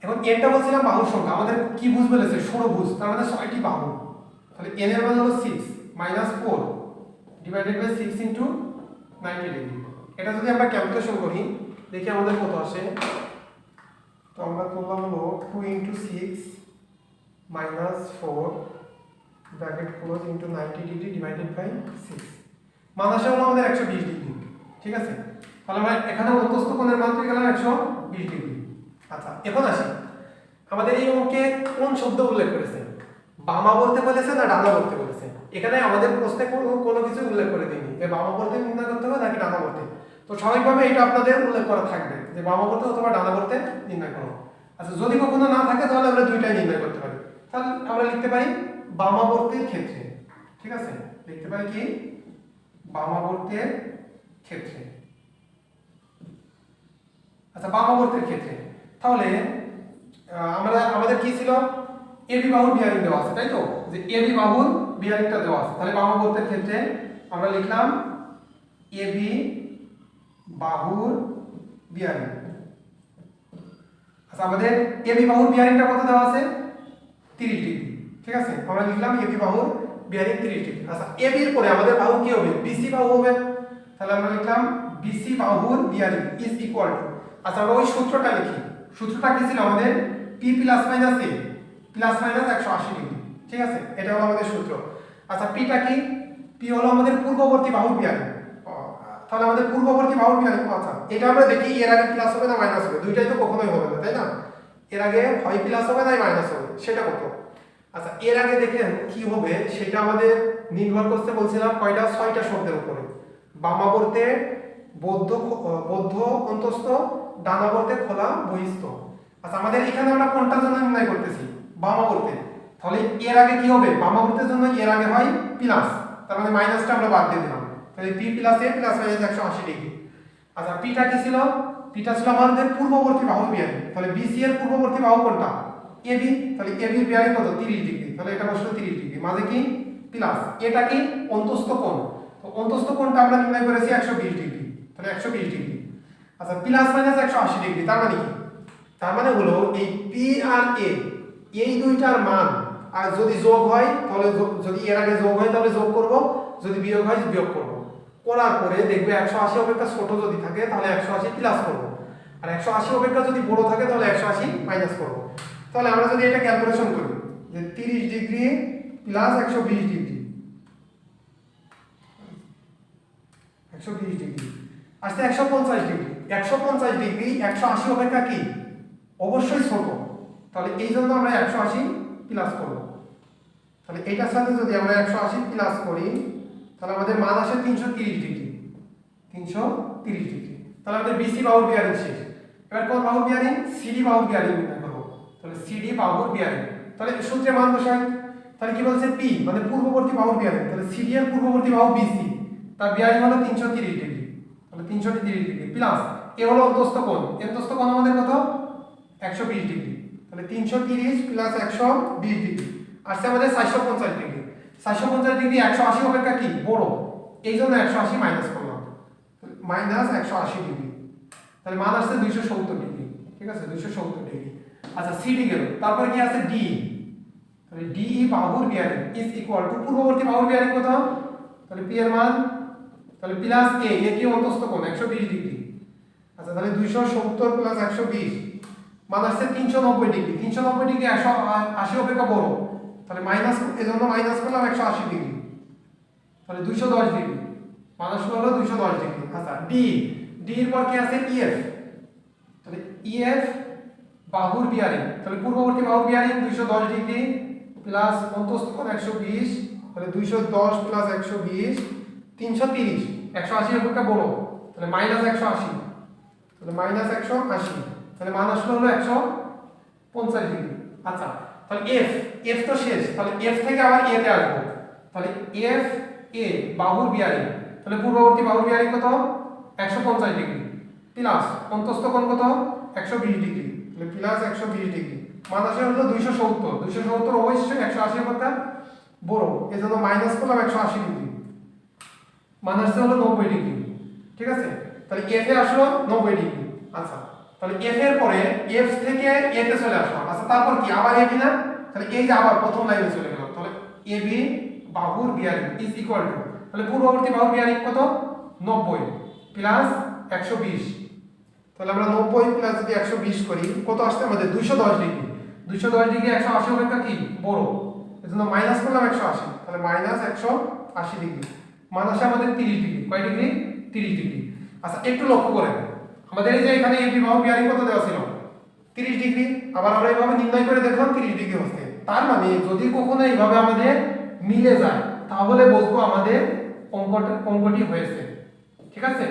এখন nটা বলছিলাম বাহুর সংখ্যা। আমাদের কি ভুজ বলেছে? ষড়ভুজ, তার মানে 6টি বাহু। তাহলে n এর মান হলো 6 - 4 ডিভাইডেড বাই 6 into 90 ডিগ্রি। এটা যদি আমরা ক্যালকুলেশন করি, দেখি আমাদের কত আসে। তো আমরা করলাম হলো 2 into 6 - 4 bracket close into 90 degree divided by 6। মান আসে হলো আমাদের 120 ডিগ্রি, ঠিক আছে। তাহলে আমরা এখানে অন্তস্থ কোণের মান পেয়ে গেলাম 120 ডিগ্রি। আচ্ছা, এখন আসি আমাদের এই অঙ্কে কোন শব্দ উল্লেখ করেছে? বামা বলতে বলেছে না ডানা বলতে বলেছে? এখানে আমাদের প্রশ্নে কোনো কিছু উল্লেখ করে দিইনি যে বামা বলতে নির্ণয় করতে হবে নাকি ডানা বলতে। তো স্বাভাবিকভাবে এটা আপনাদের উল্লেখ করা থাকবে যে বামা বলতে অথবা ডানা বলতে নির্ণয় করো। আচ্ছা, যদি কখনো না থাকে তাহলে আমরা দুইটাই নির্ণয় করতে পারি। তাহলে আমরা লিখতে পারি বামাবর্তের ক্ষেত্রে, ঠিক আছে, লিখতে পারি কি বামাবর্তের ক্ষেত্রে। আচ্ছা, বামাবর্তের ক্ষেত্রে তাহলে আমাদের কি ছিল? এবি বাহুর বিয়ারিং দেওয়া আছে, তাই তো? যে এবি বাহুর বিয়ারিংটা দেওয়া আছে। তাহলে বামাবর্তের ক্ষেত্রে আমরা লিখলাম এবি বাহুর বিয়ারিং। আচ্ছা, আমাদের এবি বাহুর বিয়ারিংটা কত দেওয়া আছে? 30 ডিগ্রি, ঠিক আছে। আমরা লিখলাম এবি বাহুর বিয়ারিং 30 ডিগ্রি। আচ্ছা, এবি এর পরে আমাদের বাহু কি হবে? বিসি বাহু হবে। তাহলে আমরা লিখলাম বিসি বাহুর বিয়ারিং ইজ ইকুয়াল টু, আচ্ছা আমরা ওই সূত্রটা লিখি। সূত্রটা কি ছিল আমাদের? পি প্লাস মাইনাস এ প্লাস মাইনাস 180 ডিগ্রি, ঠিক আছে, এটা হলো আমাদের সূত্র। আচ্ছা, পিটা কি? পি হলো আমাদের পূর্ববর্তী বাহুর বিয়ারিং। তাহলে আমাদের পূর্ববর্তী বাহুর বিয়ারিং, আচ্ছা এটা আমরা দেখি এর আগে প্লাস হবে না মাইনাস হবে? দুইটাই তো কখনোই হবে না, তাই না? এর আগে হয় প্লাস হবে না মাইনাস হবে, সেটা কত? আচ্ছা, এর আগে দেখেন কি হবে সেটা আমাদের নির্ভর করতে বলছিলাম কয়টা? 6টা শব্দের উপরে। বামাবর্তে বদ্ধ অন্তস্থ, ডানাবর্তে খোলা বহিস্থ। আচ্ছা, আমাদের এখানে আমরা কোনটার জন্য নির্ণয় করতেছি? বামাবর্তে। তাহলে এর আগে কি হবে? বামাবর্তের জন্য এর আগে হয় প্লাস, তার মানে মাইনাসটা আমরা বাদ দিয়ে দিলাম। তাহলে পি প্লাস এ প্লাস মাইনাস 180 ডিগ্রি। আচ্ছা, পিটা কি ছিল? পিটা ছিল আমাদের পূর্ববর্তী বাহুর বিয়ারিং। তাহলে বিসি এর পূর্ববর্তী বাহু কোনটা? এবি। তাহলে এবি এর বিয়ারিং কত? 30 ডিগ্রি। তাহলে এটা বসলো 30 ডিগ্রি, মাঝে কি প্লাস। এটা কি? অন্তস্থ কোণ। তো অন্তস্থ কোণটা আমরা নির্ণয় করেছি 120 ডিগ্রি। তাহলে 120 ডিগ্রি। আচ্ছা, প্লাস মাইনাস 180 ডিগ্রি, তার মানে কি? তার মানে হলো এই পি আর এ, এই দুইটার মান আর যদি যোগ হয় তাহলে যদি এর আগে যোগ হয় তাহলে যোগ করব, যদি বিয়োগ হয় বিয়োগ করব। করার পরে দেখবে 180 অপেক্ষা ছোট যদি থাকে তাহলে 180 প্লাস করব, আর 180 অপেক্ষা যদি বড় থাকে তাহলে 180 মাইনাস করব। তাহলে আমরা যদি এটা ক্যালকুলেশন করি যে 30 ডিগ্রি প্লাস 120 ডিগ্রি, 120 ডিগ্রি আসছে 150 ডিগ্রি। 150 ডিগ্রি 180 অপেক্ষা কি অবশ্যই ছোট, তাহলে এই জন্য আমরা 180 প্লাস করব। তাহলে এইটার সাথে যদি আমরা 180 প্লাস করি তাহলে আমাদের মান আসে 330 ডিগ্রি, 330 ডিগ্রি। তাহলে আমাদের বিসি বাহুর বিয়ারিং শেষ। এবার কোন বাহুর বিয়ারিং? সিডি বাহুর বিয়ারিং নির্ণয় করব। তাহলে সিডি বাহুর বিয়ারিং, তাহলে সূত্রে মান বসাই। তাহলে কি বলছে? পি মানে পূর্ববর্তী বাহুর বিয়ারিং। তাহলে সিডি এর পূর্ববর্তী বাহু বিসি, তার বিয়ারিং হলো 330 ডিগ্রি। তাহলে 330 ডিগ্রি প্লাস এ হলো অন্তস্থ কোণ। অন্তস্থ কোণ আমাদের কত? 120 ডিগ্রি। তাহলে 330 প্লাস 120 ডিগ্রি আসছে আমাদের 450 ডিগ্রি। 450 ডিগ্রি 180 অপেক্ষা কি বড়, এই জন্য 180 মাইনাস করলাম, মাইনাস 180 ডিগ্রি। তাহলে মান আসছে 270 ডিগ্রি, ঠিক আছে 270 ডিগ্রি। আচ্ছা সিডি গেল, তারপর কি আছে ডি, তাহলে ডিই বাহুর বিয়ারিং ইজ ইকুয়াল টু পূর্ববর্তী বাহুর বিয়ারিং কত, তাহলে পি এর মান, তাহলে প্লাস এ কি অন্তস্থ কোণ 120 ডিগ্রি। আচ্ছা তাহলে 270 প্লাস 120 মান আসছে 390 ডিগ্রি, 390 ডিগ্রি 180 অপেক্ষা বড়, তাহলে মাইনাস, এজন্য মাইনাস করলাম 180 ডিগ্রি, তাহলে 210 ডিগ্রি, মান আসলে হলো 210 ডিগ্রি। আচ্ছা ডি, ডি এর পর কি আছে ইএফ, তাহলে ইএফ বাহুর বিয়ারিং, তাহলে পূর্ববর্তী বাহুর বিয়ারিং 210 ডিগ্রি প্লাস অন্তস্থ কোণ 120, তাহলে 210 প্লাস 120 330, 180 অপেক্ষা বড়, তাহলে মাইনাস 180, তাহলে মাইনাস 180, তাহলে মান আসলে হলো 150 ডিগ্রি। আচ্ছা তাহলে এফ, এফ তো শেষ, তাহলে এফ থেকে আবার এ তে আসবো, তাহলে এফ এ বাহুর বিয়ারিং, তাহলে পূর্ববর্তী বাহুর বিয়ারিং কত 150 ডিগ্রি প্লাস অন্তস্থ কোণ কত 120 ডিগ্রি, তাহলে প্লাস 120 ডিগ্রি, মান আসলে হলো 270, 270 অবশ্যই 180 অপেক্ষা বড়, এজন্য মাইনাস করলাম 180 ডিগ্রি, মান আসছে হলো 90 ডিগ্রি, ঠিক আছে। তাহলে এফ এ আসলো 90 ডিগ্রি। আচ্ছা তাহলে এফ এর পরে এফ থেকে এ তে চলে আসলাম। আচ্ছা তারপর কি আবার এবি না, তাহলে এই যে আবার প্রথম লাইনে চলে গেলাম, তাহলে এবি বাহুর বিয়ারিং ইজ ইকুয়াল টু, তাহলে পূর্ববর্তী বাহুর বিয়ারিং কত 90 প্লাস 120, তাহলে আমরা 90 প্লাস যদি 120 করি কত আসছে আমাদের 210 ডিগ্রি, 210 ডিগ্রি 180 অপেক্ষা কি বড়, এজন্য মাইনাস করলাম 180, তাহলে মাইনাস 180 ডিগ্রি, মান আসে আমাদের 30 ডিগ্রি, কয় ডিগ্রি 30 ডিগ্রি। আচ্ছা একটু লক্ষ্য করেন আমাদের এই যে এখানে এবি বাহু বিয়ারিং কত দেওয়া ছিল 30 ডিগ্রি, আবার আমরা এইভাবে নির্ণয় করে দেখলাম 30 ডিগ্রি হচ্ছে, তার মানে যদি কখনো এইভাবে আমাদের মিলে যায় তাহলে বুঝবো আমাদের অঙ্কটি হয়েছে, ঠিক আছে।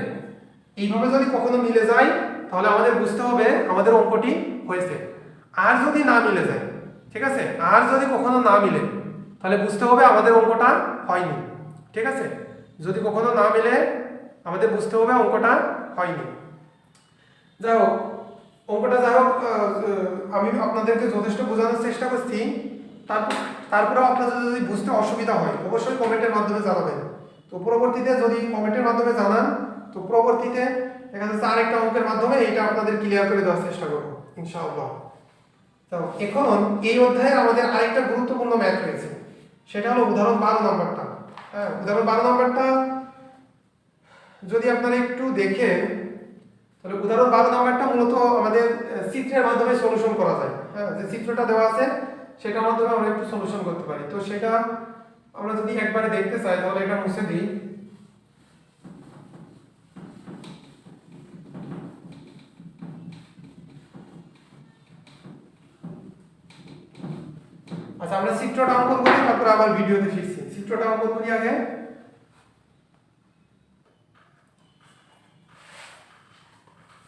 এইভাবে যদি কখনো মিলে যায় তাহলে আমাদের বুঝতে হবে আমাদের অঙ্কটি হয়েছে, আর যদি না মিলে যায়, ঠিক আছে, আর যদি কখনো না মিলে তাহলে বুঝতে হবে আমাদের অঙ্কটা হয়নি, ঠিক আছে। যদি কখনো না মিলে আমাদের বুঝতে হবে অঙ্কটা হয়নি। যাই হোক অঙ্কটা যাই হোক আমি আপনাদেরকে যথেষ্ট বোঝানোর চেষ্টা করছি, তারপরেও আপনাদের যদি বুঝতে অসুবিধা হয় অবশ্যই কমেন্টের মাধ্যমে জানাবেন। তো পরবর্তীতে যদি কমেন্টের মাধ্যমে জানান তো পরবর্তীতে দেখা যাচ্ছে আরেকটা অঙ্কের মাধ্যমে এটা আপনাদের ক্লিয়ার করে দেওয়ার চেষ্টা করব ইনশাআল্লাহ। তো এখন এই অধ্যায়ে আমাদের আরেকটা গুরুত্বপূর্ণ ম্যাথ রয়েছে, সেটা হলো উদাহরণ 12 নম্বরটা। হ্যাঁ উদাহরণ 12 নম্বরটা যদি আপনারা একটু দেখেন তাহলে উদাহরণ 12 নম্বরটা মূলত আমাদের চিত্রের মাধ্যমে সলিউশন করা যায়। হ্যাঁ যে চিত্রটা দেওয়া আছে সেটার মাধ্যমে আমরা একটু সলিউশন করতে পারি। তো সেটা আমরা যদি একবারে দেখতে চাই তাহলে এটা মুছে দিই। আচ্ছা আমরা চিত্রটা অঙ্কন করি তারপর আবার ভিডিওতে ফিরছি। চিত্রটা অঙ্কন করি আগে।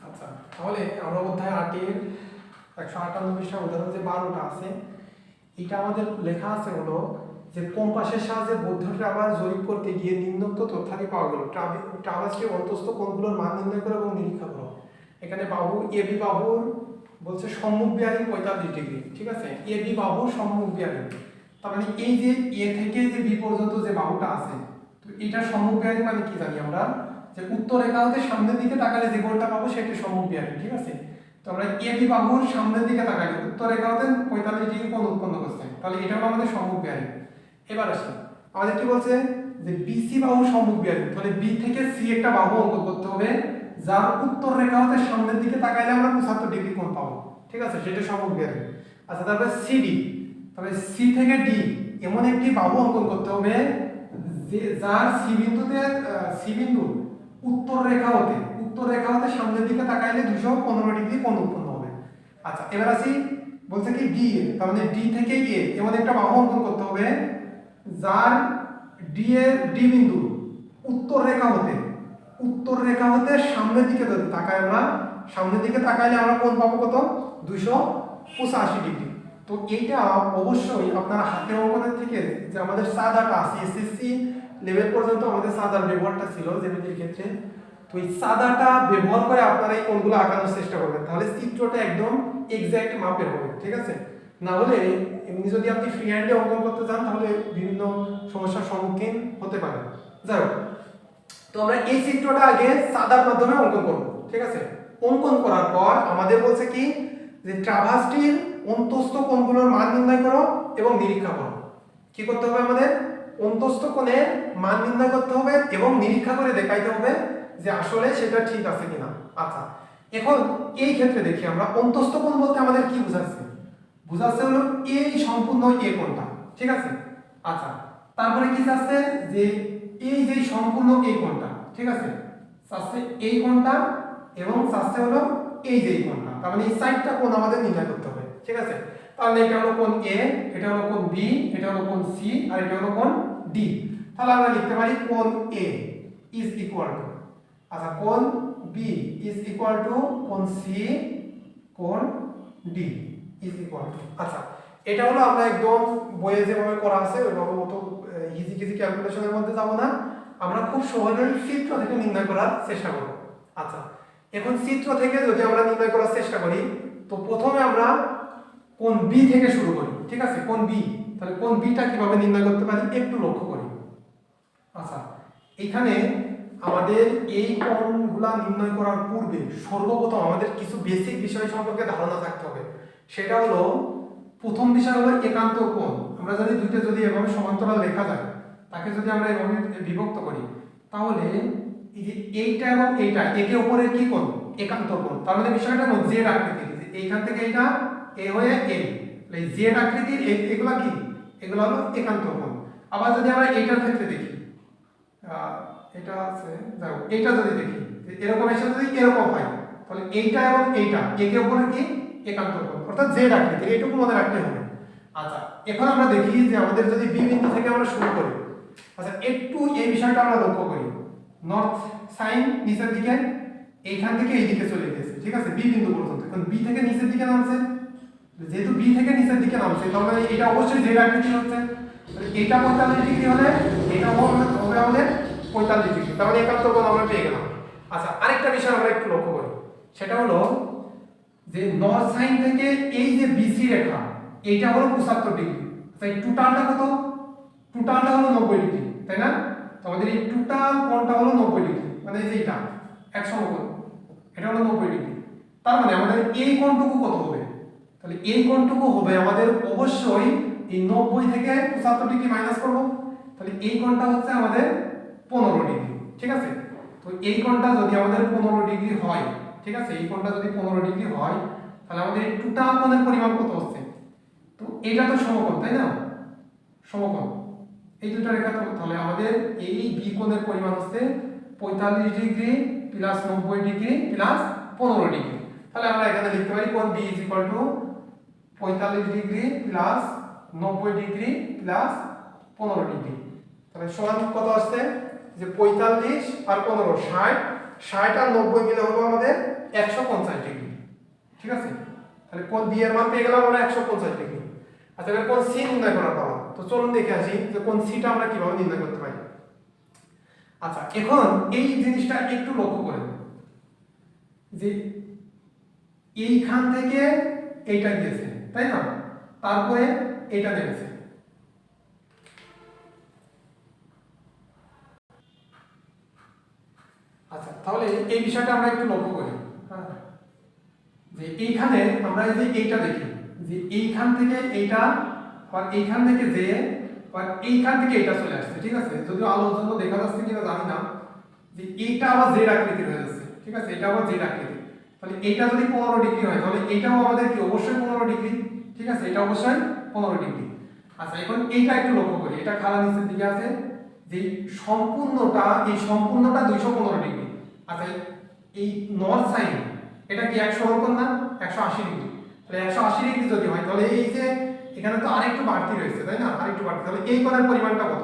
আচ্ছা তাহলে আমরা অধ্যায় 8 এর 158 পৃষ্ঠা উদাহরণ যে 12টা আছে এটা আমাদের লেখা আছে হলো যে কম্পাসের সাহায্যে বৌদ্ধ ট্রাভার্স জরিপ করতে গিয়ে নিম্নোক্ত তথ্যাদি পাওয়া গেল। ট্রাভার্সটি অন্তস্থ কোণগুলোর মান নির্ণয় করো এবং নিরীক্ষা করো। এখানে বাহু এবি বাহুর বলছে সম্মুখ বিয়ারিং 45 ডিগ্রি, ঠিক আছে। এবি বাহুর সম্মুখ বিয়ারিং, তার মানে এই যে এ থেকে যে বি পর্যন্ত যে বাহুটা আছে তো এটা সম্মুখ বিয়ারিং মানে কি জানি আমরা যে উত্তর রেখা হতে সামনের দিকে তাকালে যে কোণটা পাবো সেটা সম্মুখ বিয়ারিং, ঠিক আছে। তো আমরা এবি বাহুর সামনের দিকে তাকালে উত্তর রেখা হতে 45 ডিগ্রি কোণ উৎপন্ন করছে, তাহলে এটা হলো আমাদের সম্মুখ বিয়ারিং। এবার আসি আমাদের কি বলছে যে বিসি বাহু সম্মুখ বিয়ারিং, তাহলে বি থেকে সি একটা বাহু অঙ্কন করতে হবে যার উত্তর রেখা হতে সামনের দিকে তাকাইলে আমরা 75 ডিগ্রি কোণ পাবো, ঠিক আছে, সেটা সম্মুখ বিয়ারিং। আচ্ছা তারপরে সিডি, তবে সি থেকে ডি এমন একটি বাহু অঙ্কন করতে হবে যে যার সি বিন্দু উত্তর রেখা হতে সামনের দিকে তাকাইলে 215 ডিগ্রি কোণ উৎপন্ন হবে। আচ্ছা এবার আসি বলছে কি ডি এ, তার মানে ডি থেকে এ এমন একটা বাহু অঙ্কন করতে হবে যার ডি বিন্দু উত্তর রেখা হতে সামনের দিকে যদি তাকাই আমরা সামনের দিকে তাকাইলে আমরা কোণ পাবো কত 285 ডিগ্রি। তো এইটা অবশ্যই আপনারা হাতের অঙ্কনের থেকে যে আমাদের সাদাটা আছে এসএসসি লেভেল পর্যন্ত আমাদের সাদার ব্যবহারটা ছিল জ্যামিতির ক্ষেত্রে, তো এই সাদাটা ব্যবহার করে আপনারা এই কোণগুলো আঁকানোর চেষ্টা করবেন, তাহলে চিত্রটা একদম এক্সাক্ট মাপের হবে, ঠিক আছে। না হলে এমনি যদি আপনি ফ্রি হ্যান্ডে অঙ্কন করতে চান তাহলে বিভিন্ন সমস্যার সম্মুখীন হতে পারেন। যাই হোক তো আমরা এই চিত্রটা আগে সাদার মাধ্যমে অঙ্কন করব, ঠিক আছে। অঙ্কন করার পর আমাদের বলছে কি যে ট্রাভার্সটির অন্তস্থ কোণগুলোর মান নির্ণয় করো এবং নিরীক্ষা করো। কি করতে হবে আমাদের? অন্তস্থ কোণের মান নির্ণয় করতে হবে এবং নিরীক্ষা করে দেখাইতে হবে যে আসলে সেটা ঠিক আছে কিনা। আচ্ছা, এখন এই ক্ষেত্রে দেখি আমরা অন্তস্থ কোণ বলতে আমাদের কি বোঝাচ্ছে? বোঝাচ্ছে হলো এই সম্পূর্ণ এ কোণটা, ঠিক আছে? আচ্ছা, তারপরে কি চাচ্ছে যে এই যে সম্পূর্ণ এই কোণটা, ঠিক আছে, চাচ্ছে এই কোণটা এবং চাচ্ছে হলো এই যে কোণটা, তার মানে এই সাইডটা কোণ আমাদের নির্ণয় করতে হবে, ঠিক আছে? তাহলে এটা হলো কোণ এ, এটা হলো কোণ বি, এটা হলো কোণ সি, আর এটা হলো কোণ ডি। তাহলে আমরা লিখতে পারি কোণ এ ইজ ইকুয়াল টু, আচ্ছা, কোণ বি ইজ ইকুয়াল টু কোণ সি, কোণ ডি ইজ ইকুয়াল টু, আচ্ছা, এটা হলো আমরা একদম বইয়ে যেভাবে করা আছে ওইভাবে মতো ইজি কিজি ক্যালকুলেশনের মধ্যে যাব না, আমরা খুব সহজেই চিত্র থেকে নির্ণয় করার চেষ্টা করব। আচ্ছা, এখন চিত্র থেকে যদি আমরা নির্ণয় করার চেষ্টা করি তো প্রথমে আমরা কোণ বি থেকে শুরু করি, ঠিক আছে? কোণ বি, তাহলে কোণ বিটা কিভাবে নির্ণয় করতে পারি একটু লক্ষ্য করি। আচ্ছা, এখানে আমাদের এই কোণগুলা নির্ণয় করার পূর্বে সর্বপ্রথম আমাদের কিছু বেসিক বিষয় সম্পর্কে ধারণা থাকতে হবে। সেটা হলো প্রথম বিষয় হলো একান্ত কোণ। আমরা যদি দুইটা যদি এভাবে সমান্তরাল লেখা যায়, তাকে যদি আমরা এভাবে বিভক্ত করি, তাহলে এই যে এইটা এবং এইটা একে অপরের কি কোণ? একান্ত কোণ। তার মানে বিষয়টা হলো জেড আকৃতির, এইখান থেকে এইটা এ হয়ে এ, এই জেড আকৃতির এগুলা কি? এগুলো হলো একান্ত কোণ। আবার যদি আমরা এইটার ক্ষেত্রে দেখি, এটা আছে, দেখো এইটা যদি দেখি এরকম এসে যদি এরকম হয়, তাহলে এইটা এবং এইটা একে অপরের কি? একান্ত কোণ, অর্থাৎ জেড আকৃতির, এইটুকু মনে রাখতে হবে। আচ্ছা, এখন আমরা দেখি যে আমাদের যদি বি বিন্দু থেকে আমরা শুরু করি, আচ্ছা একটু এই বিষয়টা আমরা লক্ষ্য করি, নর্থ সাইন নিচের দিকে এইখান থেকে এই দিকে চলে গেছে, ঠিক আছে, বি বিন্দু পর্যন্ত। এখন বি থেকে নিচের দিকে নামছে, যেহেতু বি থেকে নিচের দিকে নামছে তাহলে এটা অবশ্যই জেড আকৃতির হচ্ছে, এটা 45 ডিগ্রি হলে এটা হবে আমাদের 45 ডিগ্রি, তার মানে একান্ত কোণ আমরা পেয়ে গেলাম। আচ্ছা, আরেকটা বিষয় আমরা একটু লক্ষ্য করি, সেটা হলো যে নর্থ সাইন থেকে এই যে বিসি রেখা এইটা হলো 75 ডিগ্রি, আচ্ছা এই টোটালটা কত? টোটালটা হলো 90 ডিগ্রি, তাই না? তো আমাদের এই টোটাল কোণটা হলো 90 ডিগ্রি, মানে এই যে এটা এক সমকোণ, এটা হলো 90 ডিগ্রি। তার মানে আমাদের এই কোণটুকু কত হবে? তাহলে এই কোণটুকু হবে আমাদের অবশ্যই এই 90 থেকে 75 ডিগ্রি মাইনাস করব, তাহলে এই কোণটা হচ্ছে আমাদের 15 ডিগ্রি, ঠিক আছে? তো এই কোণটা যদি আমাদের 15 ডিগ্রি হয়, ঠিক আছে, এই কোণটা যদি 15 ডিগ্রি হয়, তাহলে আমাদের এই টোটাল কোণের পরিমাণ কত হচ্ছে? তো এটা তো সমকোণ, তাই না? সমকোণ, এই দুটো রেখা, তাহলে আমাদের এই বি কোণের পরিমাণ হচ্ছে 45 degree plus 90 degree plus 15 degree. তাহলে আমরা এখানে লিখতে পারি কোণ B is equal to 45 degree plus 90 degree plus 15 degree. তাহলে সমান কত আসছে? যে 45 আর 15 60, 60 আর 90 মিলে হলো আমাদের 150 ডিগ্রি, ঠিক আছে? তাহলে কোণ বি এর মান পেয়ে গেলাম আমরা 150 ডিগ্রি। আচ্ছা, এবার কোণ সি নির্ণয় করার পালা, তো চলুন দেখে আসি যে কোণ সিটা আমরা কিভাবে নির্ণয় করতে পারি। আচ্ছা, এখন এই জিনিসটা একটু লক্ষ্য করেন যে এইখান থেকে এইটা গিয়েছে, তাই না? তারপরে এটা নেমেছে, আচ্ছা, তাহলে এই বিষয়টা আমরা একটু লক্ষ্য করি, হ্যাঁ, যে এইখানে আমরা এই যে এইটা দেখি যে এইখান থেকে এইটা আর এইখান থেকে যে আর এইখান থেকে এটা চলে আসছে, ঠিক আছে? যদিও আলোর জন্য দেখা যাচ্ছে কিনা জানি না, যে এইটা আবার জেড আকৃতির হয়ে যাচ্ছে, ঠিক আছে, এটা আবার জেড আকৃতি। তাহলে এইটা যদি 15 ডিগ্রি হয় তাহলে এটাও আমাদের কি অবশ্যই 15 ডিগ্রি, ঠিক আছে, এটা অবশ্যই 15 ডিগ্রি। আচ্ছা, এখন এইটা একটু লক্ষ্য করি, এটা খালা নিচের দিকে আছে, যে সম্পূর্ণটা এই সম্পূর্ণটা 215 ডিগ্রি। আচ্ছা, এই নর্থ সাইন এটা কি 100 কোণ না? 180 ডিগ্রি। তাহলে 180 ডিগ্রি যদি হয় তাহলে এই যে এখানে তো আরেকটু বাড়তি রয়েছে, তাই না? আরেকটু বাড়তি, তাহলে এই কোণের পরিমাণটা কত?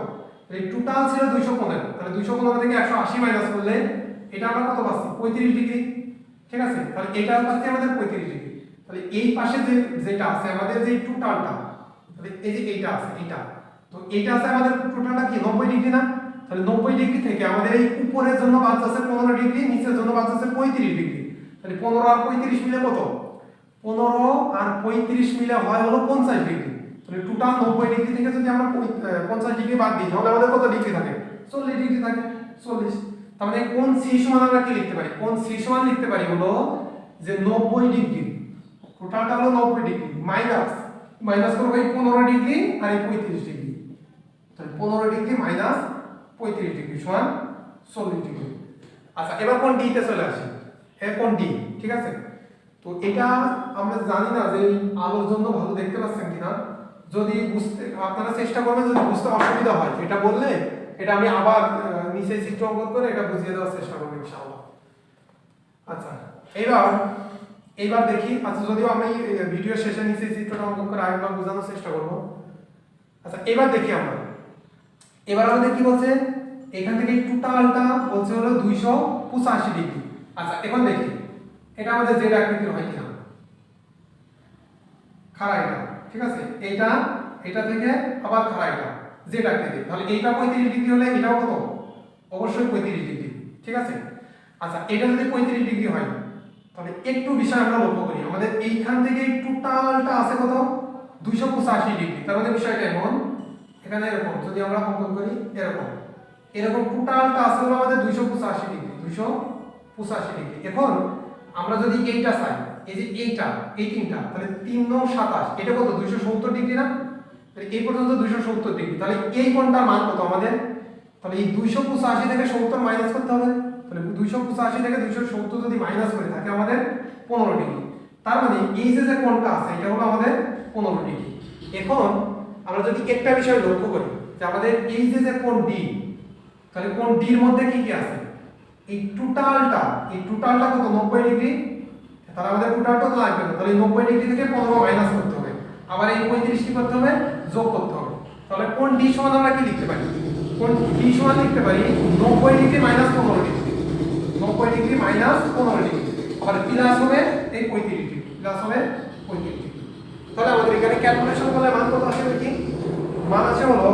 এই টোটাল ছিল 215, তাহলে 215 থেকে 180 মাইনাস করলে এটা আমরা কত পাচ্ছি? 35 ডিগ্রি, ঠিক আছে? তাহলে এটা পাচ্ছি আমাদের 35 ডিগ্রি। তাহলে এই পাশে যে যেটা আছে আমাদের যে টোটালটা, তাহলে এই যে এইটা আছে, এইটা, তো এইটা আছে আমাদের টোটালটা কি 90 ডিগ্রি না? তাহলে 90 ডিগ্রি থেকে আমাদের এই উপরের জন্য বাদ আছে 15 ডিগ্রি, নিচের জন্য বাদ আছে 35 ডিগ্রি। তাহলে 15 আর 35 মিলে কত? 15 আর 35 মিলে হয় হলো 50 ডিগ্রি। তাহলে টোটাল 90 ডিগ্রি থেকে যদি আমরা 50 ডিগ্রি বাদ দিই তাহলে আমাদের কত ডিগ্রি থাকে? 40 ডিগ্রি থাকে, 40। তার মানে কোণ সি সমান আমরা কি লিখতে পারি? কোণ সি সমান লিখতে পারি হলো যে 90 ডিগ্রি, টোটালটা হলো 90 ডিগ্রি, মাইনাস করবো এই 15 ডিগ্রি আর এই 35 ডিগ্রি, তাহলে 15 ডিগ্রি মাইনাস 35 ডিগ্রি সমান 40 ডিগ্রি। আচ্ছা এবার কোন ডি তে চলে আসি, কোন ডি, ঠিক আছে। তো এটা আমরা জানি না যে আলোর জন্য ভালো দেখতে পাচ্ছেন কিনা, যদি বুঝতে আপনারা চেষ্টা করবেন, যদি বুঝতে অসুবিধা হয় এটা বললে এটা আমি আবার নিচে চিত্র অঙ্কন করে এটা বুঝিয়ে দেওয়ার চেষ্টা করব ইনশাআল্লাহ। আচ্ছা এইবার দেখি, আচ্ছা যদিও আমি ভিডিও শেষে নিচে চিত্রটা অঙ্কন করে আরেকবার বোঝানোর চেষ্টা করব। আচ্ছা এবার দেখি এবার আমাদের কি বলছে, এখান থেকে টোটালটা বলছে হলো 285 ডিগ্রি। আচ্ছা এখন দেখি এটা আমাদের জেড আকৃতির হয় কিনা, খাড়া এটা, ঠিক আছে, এটা থেকে আবার খাড়া এটা জেড আকৃতি, তাহলে এইটা 35 ডিগ্রি হলে এটাও কত, অবশ্যই 35 ডিগ্রি, ঠিক আছে। আচ্ছা এটা যদি 35 ডিগ্রি হয় তাহলে একটু বিষয় আমরা লক্ষ্য করি, আমাদের এইখান থেকে টোটালটা আছে কত, 285 ডিগ্রি, তার মানে বিষয়টা এমন, এখানে এরকম যদি আমরা অঙ্কন করি এরকম টোটালটা আছে হলো আমাদের 285 ডিগ্রি, 285 ডিগ্রি। এখন আমরা যদি এইটা চাই, এই যে এই তিনটা, তাহলে 3 9 27, এটা কত, 270 ডিগ্রি না, তাহলে এই পর্যন্ত 270 ডিগ্রি, তাহলে এই কোণটার মান কত আমাদের, তাহলে এই 285 থেকে 70 মাইনাস করতে হবে, তাহলে 285 থেকে 270 যদি মাইনাস করে থাকে আমাদের 15 ডিগ্রি, তার মানে এই যে কোণটা আছে এটা হলো আমাদের 15 ডিগ্রি। এখন আমরা যদি একটা বিষয় লক্ষ্য করি যে আমাদের এই যে কোণ ডি, তাহলে কোণ ডির মধ্যে কি কি আছে, এই টোটালটা কত, 90 ডিগ্রি, তাহলে আমাদের টোটালটা তো লাগবে না, তাহলে 90 ডিগ্রি থেকে 15 মাইনাস করতে হবে, আবার এই 35 কি করতে হবে, যোগ করতে হবে। তাহলে কোণ ডি সমান আমরা কি লিখতে পারি, কোণ ডি সমান লিখতে পারি 90 degree minus 15 degree, 90 degree minus 15 degree, আবার প্লাস হবে এই 35 ডিগ্রি, প্লাস হবে 35 ডিগ্রি। তাহলে আমাদের এখানে ক্যালকুলেশন করলে মান কত আসে দেখি, মান আছে হলো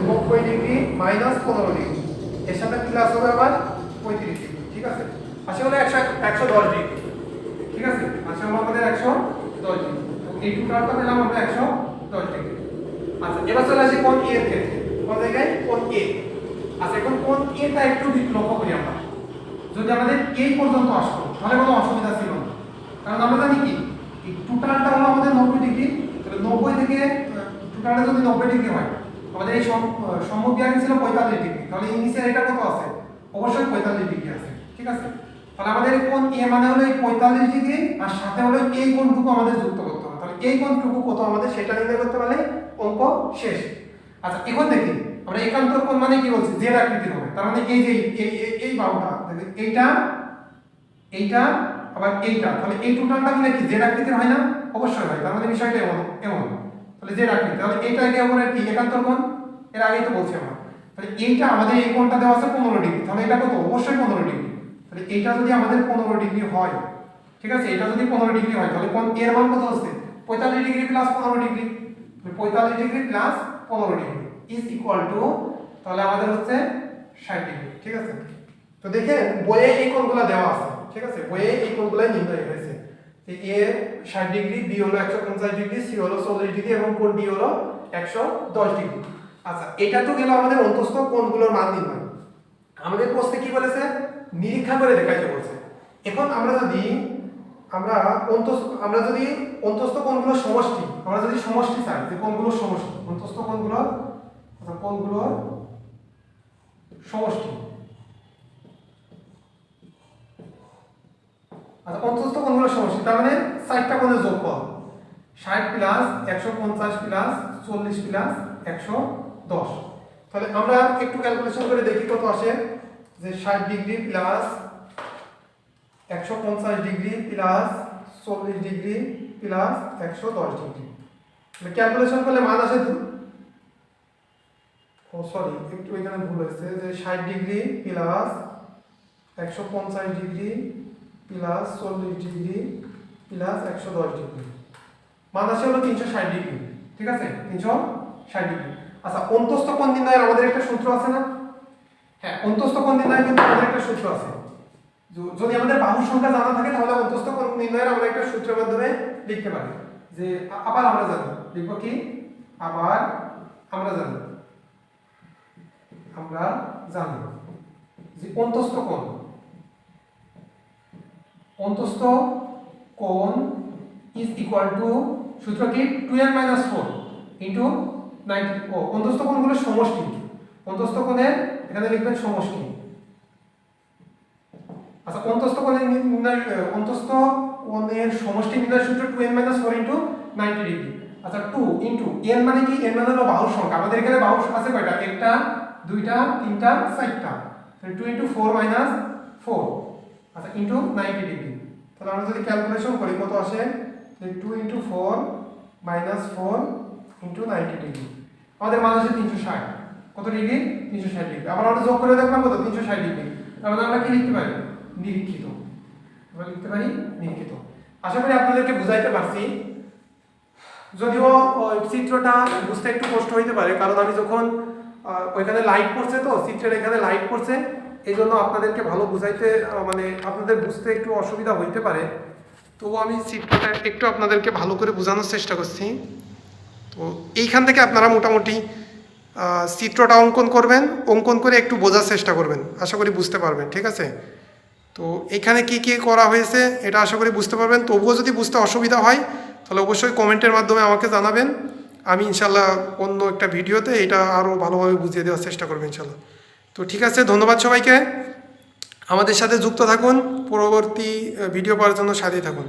90 ডিগ্রি মাইনাস 15 ডিগ্রি, এর সাথে প্লাস হবে আবার 35 ডিগ্রি, ঠিক আছে, আসে হলো 110 ডিগ্রি, ঠিক আছে, আসে হলো আমাদের 110 ডিগ্রি, এই টোটালটা পেলাম আমরা 110 ডিগ্রি। আচ্ছা এবার চলে আসি কোণ এ এর ক্ষেত্রে, কোন জায়গায়, কোণ এ। আচ্ছা এখন কোণ এ টা একটু লক্ষ্য করি আমরা, যদি আমাদের এই পর্যন্ত আসতো তাহলে কোনো অসুবিধা ছিল না, কারণ আমরা জানি কি এই টোটালটা হলো আমাদের 90 ডিগ্রি, তাহলে 90 থেকে টোটালটা যদি 90 ডিগ্রি হয়, আমাদের এই সমবিয়ারি ছিল 45 ডিগ্রি, তাহলে এই নিচে এটা কত আছে, অবশ্যই 45 ডিগ্রি আছে, ঠিক আছে। তাহলে আমাদের কোণ এ মানে হলো এই 45 ডিগ্রি, আর সাথে হলো এই কোণটুকু আমাদের যুক্ত করতে হবে, তাহলে এই কোণটুকু কত আমাদের সেটা নির্ণয় করতে পারলে অঙ্ক শেষ। আচ্ছা এখন দেখি আমরা একান্তর কোণ মানে কি বলছি, জেড আকৃতির হবে, তার মানে এই যে এই বাহুটা এইটা আবার এইটা, তাহলে এই টোটালটা মিলে কি জেড আকৃতির হয় না, অবশ্যই হয়, তার মানে বিষয়টা এমন তাহলে জেড আকৃতি, তাহলে এইটা একে অপরের কি একান্তর কোণ, এর আগেই তো বলছি আমরা, তাহলে এইটা আমাদের এই কোণটা দেওয়া আছে 15 ডিগ্রি, তাহলে এটা কত, অবশ্যই 15 ডিগ্রি, তাহলে এইটা যদি আমাদের 15 ডিগ্রি হয়, ঠিক আছে, এটা যদি 15 ডিগ্রি হয় তাহলে কোণ এর মান কত হচ্ছে, 45 degree plus 15 degree, 45 degree plus 15 degree is equal two, তাহলে আমাদের হচ্ছে 60 ডিগ্রি, ঠিক আছে। তো দেখেন বইয়ে এই কোণগুলো দেওয়া আছে, ঠিক আছে, বইয়ে এই কোণগুলো নির্ণয় হয়েছে, যে এ 60 ডিগ্রি, বি হলো 150 ডিগ্রি, সি হলো 40 ডিগ্রি এবং কোণ ডি হলো 110 ডিগ্রি। আচ্ছা এটা তো গেল আমাদের অন্তস্থ কোণগুলোর মান নির্ণয়। আমাদের প্রশ্নে কি বলেছে, নিরীক্ষা করে দেখাইতে বলছে। এখন আমরা যদি অন্তস্থ কোণগুলোর সমষ্টি, আমরা যদি সমষ্টি চাই যে কোণগুলোর সমষ্টি, অন্তস্থ কোণগুলোর সমষ্টি, আচ্ছা অন্তস্থ কোণগুলোর সমষ্টি, তার মানে 4টা কোণের যোগফল 60 প্লাস 150 প্লাস 40 প্লাস 110, তাহলে আমরা একটু ক্যালকুলেশন করে দেখি কত আসে, যে 60 degree plus 150 degree plus 40 degree plus 110 degree, মানে ক্যালকুলেশন করলে মান আসে একটু এখানে ভুল হয়েছে, যে 60 degree plus 150 degree plus 40 degree plus 110 degree, মান আসে হলো 360 ডিগ্রি, ঠিক আছে, 360 ডিগ্রি। আচ্ছা অন্তস্থ কোণ নির্ণয়ের আমাদের একটা সূত্র আছে না, হ্যাঁ অন্তস্থ কোণ নির্ণয়ের কিন্তু আমাদের একটা সূত্র আছে, যদি আমাদের বাহুর সংখ্যা জানা থাকে তাহলে অন্তস্থ কোণ নির্ণয়ের আমরা একটা সূত্রের মাধ্যমে লিখতে পারি, যে আবার আমরা জানি, লিখব কি, আবার আমরা জানি যে অন্তস্থ কোণ ইজ ইকুয়াল টু সূত্র কি 2n মাইনাস 4 ইন্টু 90 ও অন্তস্থ কোণগুলোর সমষ্টি অন্তস্থ কোণের এখানে লিখবেন সমষ্টি আচ্ছা অন্তস্থ কোণের অন্তস্থ কোণের সমষ্টি নির্ণয়ের সূত্র 2n মাইনাস 4 ইন্টু 90 ডিগ্রি আচ্ছা 2 ইন্টু n মানে কি n মানে হলো বাহুর সংখ্যা আমাদের এখানে বাহু আছে কয়টা একটা দুইটা তিনটা চারটা তাহলে 2 ইন্টু 4 মাইনাস 4 আচ্ছা ইন্টু 90 ডিগ্রি তাহলে আমরা যদি ক্যালকুলেশন করি কত আসে 2 ইন্টু 4 মাইনাস 4 ইন্টু 90 ডিগ্রি আমাদের মান আসে 360 কত ডিগ্রি 360 ডিগ্রি আবার আমরা যোগ করে দেখলাম কত 360 ডিগ্রি তার মানে আমরা কি লিখতে পারি নিরীক্ষিত আমরা লিখতে পারি নিরীক্ষিত আশা করি আপনাদেরকে বুঝাইতে পারছি যদিও চিত্রটা বুঝতে একটু কষ্ট হইতে পারে কারণ আমি যখন ওইখানে লাইট পড়ছে তো চিত্রের এখানে লাইট পড়ছে এই জন্য আপনাদেরকে ভালো বুঝাইতে মানে আপনাদের বুঝতে একটু অসুবিধা হইতে পারে তবুও আমি চিত্রটা একটু আপনাদেরকে ভালো করে বোঝানোর চেষ্টা করছি তো এইখান থেকে আপনারা মোটামুটি চিত্রটা অঙ্কন করবেন অঙ্কন করে একটু বোঝার চেষ্টা করবেন আশা করি বুঝতে পারবেন ঠিক আছে তো এখানে কি কি করা হয়েছে এটা আশা করি বুঝতে পারবেন তবুও যদি বুঝতে অসুবিধা হয় তাহলে অবশ্যই কমেন্টের মাধ্যমে আমাকে জানাবেন আমি ইনশাল্লাহ অন্য একটা ভিডিওতে এটা আরও ভালোভাবে বুঝিয়ে দেওয়ার চেষ্টা করবো ইনশাল্লাহ তো ঠিক আছে ধন্যবাদ সবাইকে আমাদের সাথে যুক্ত থাকুন পরবর্তী ভিডিও পাওয়ার জন্য সাথেই থাকুন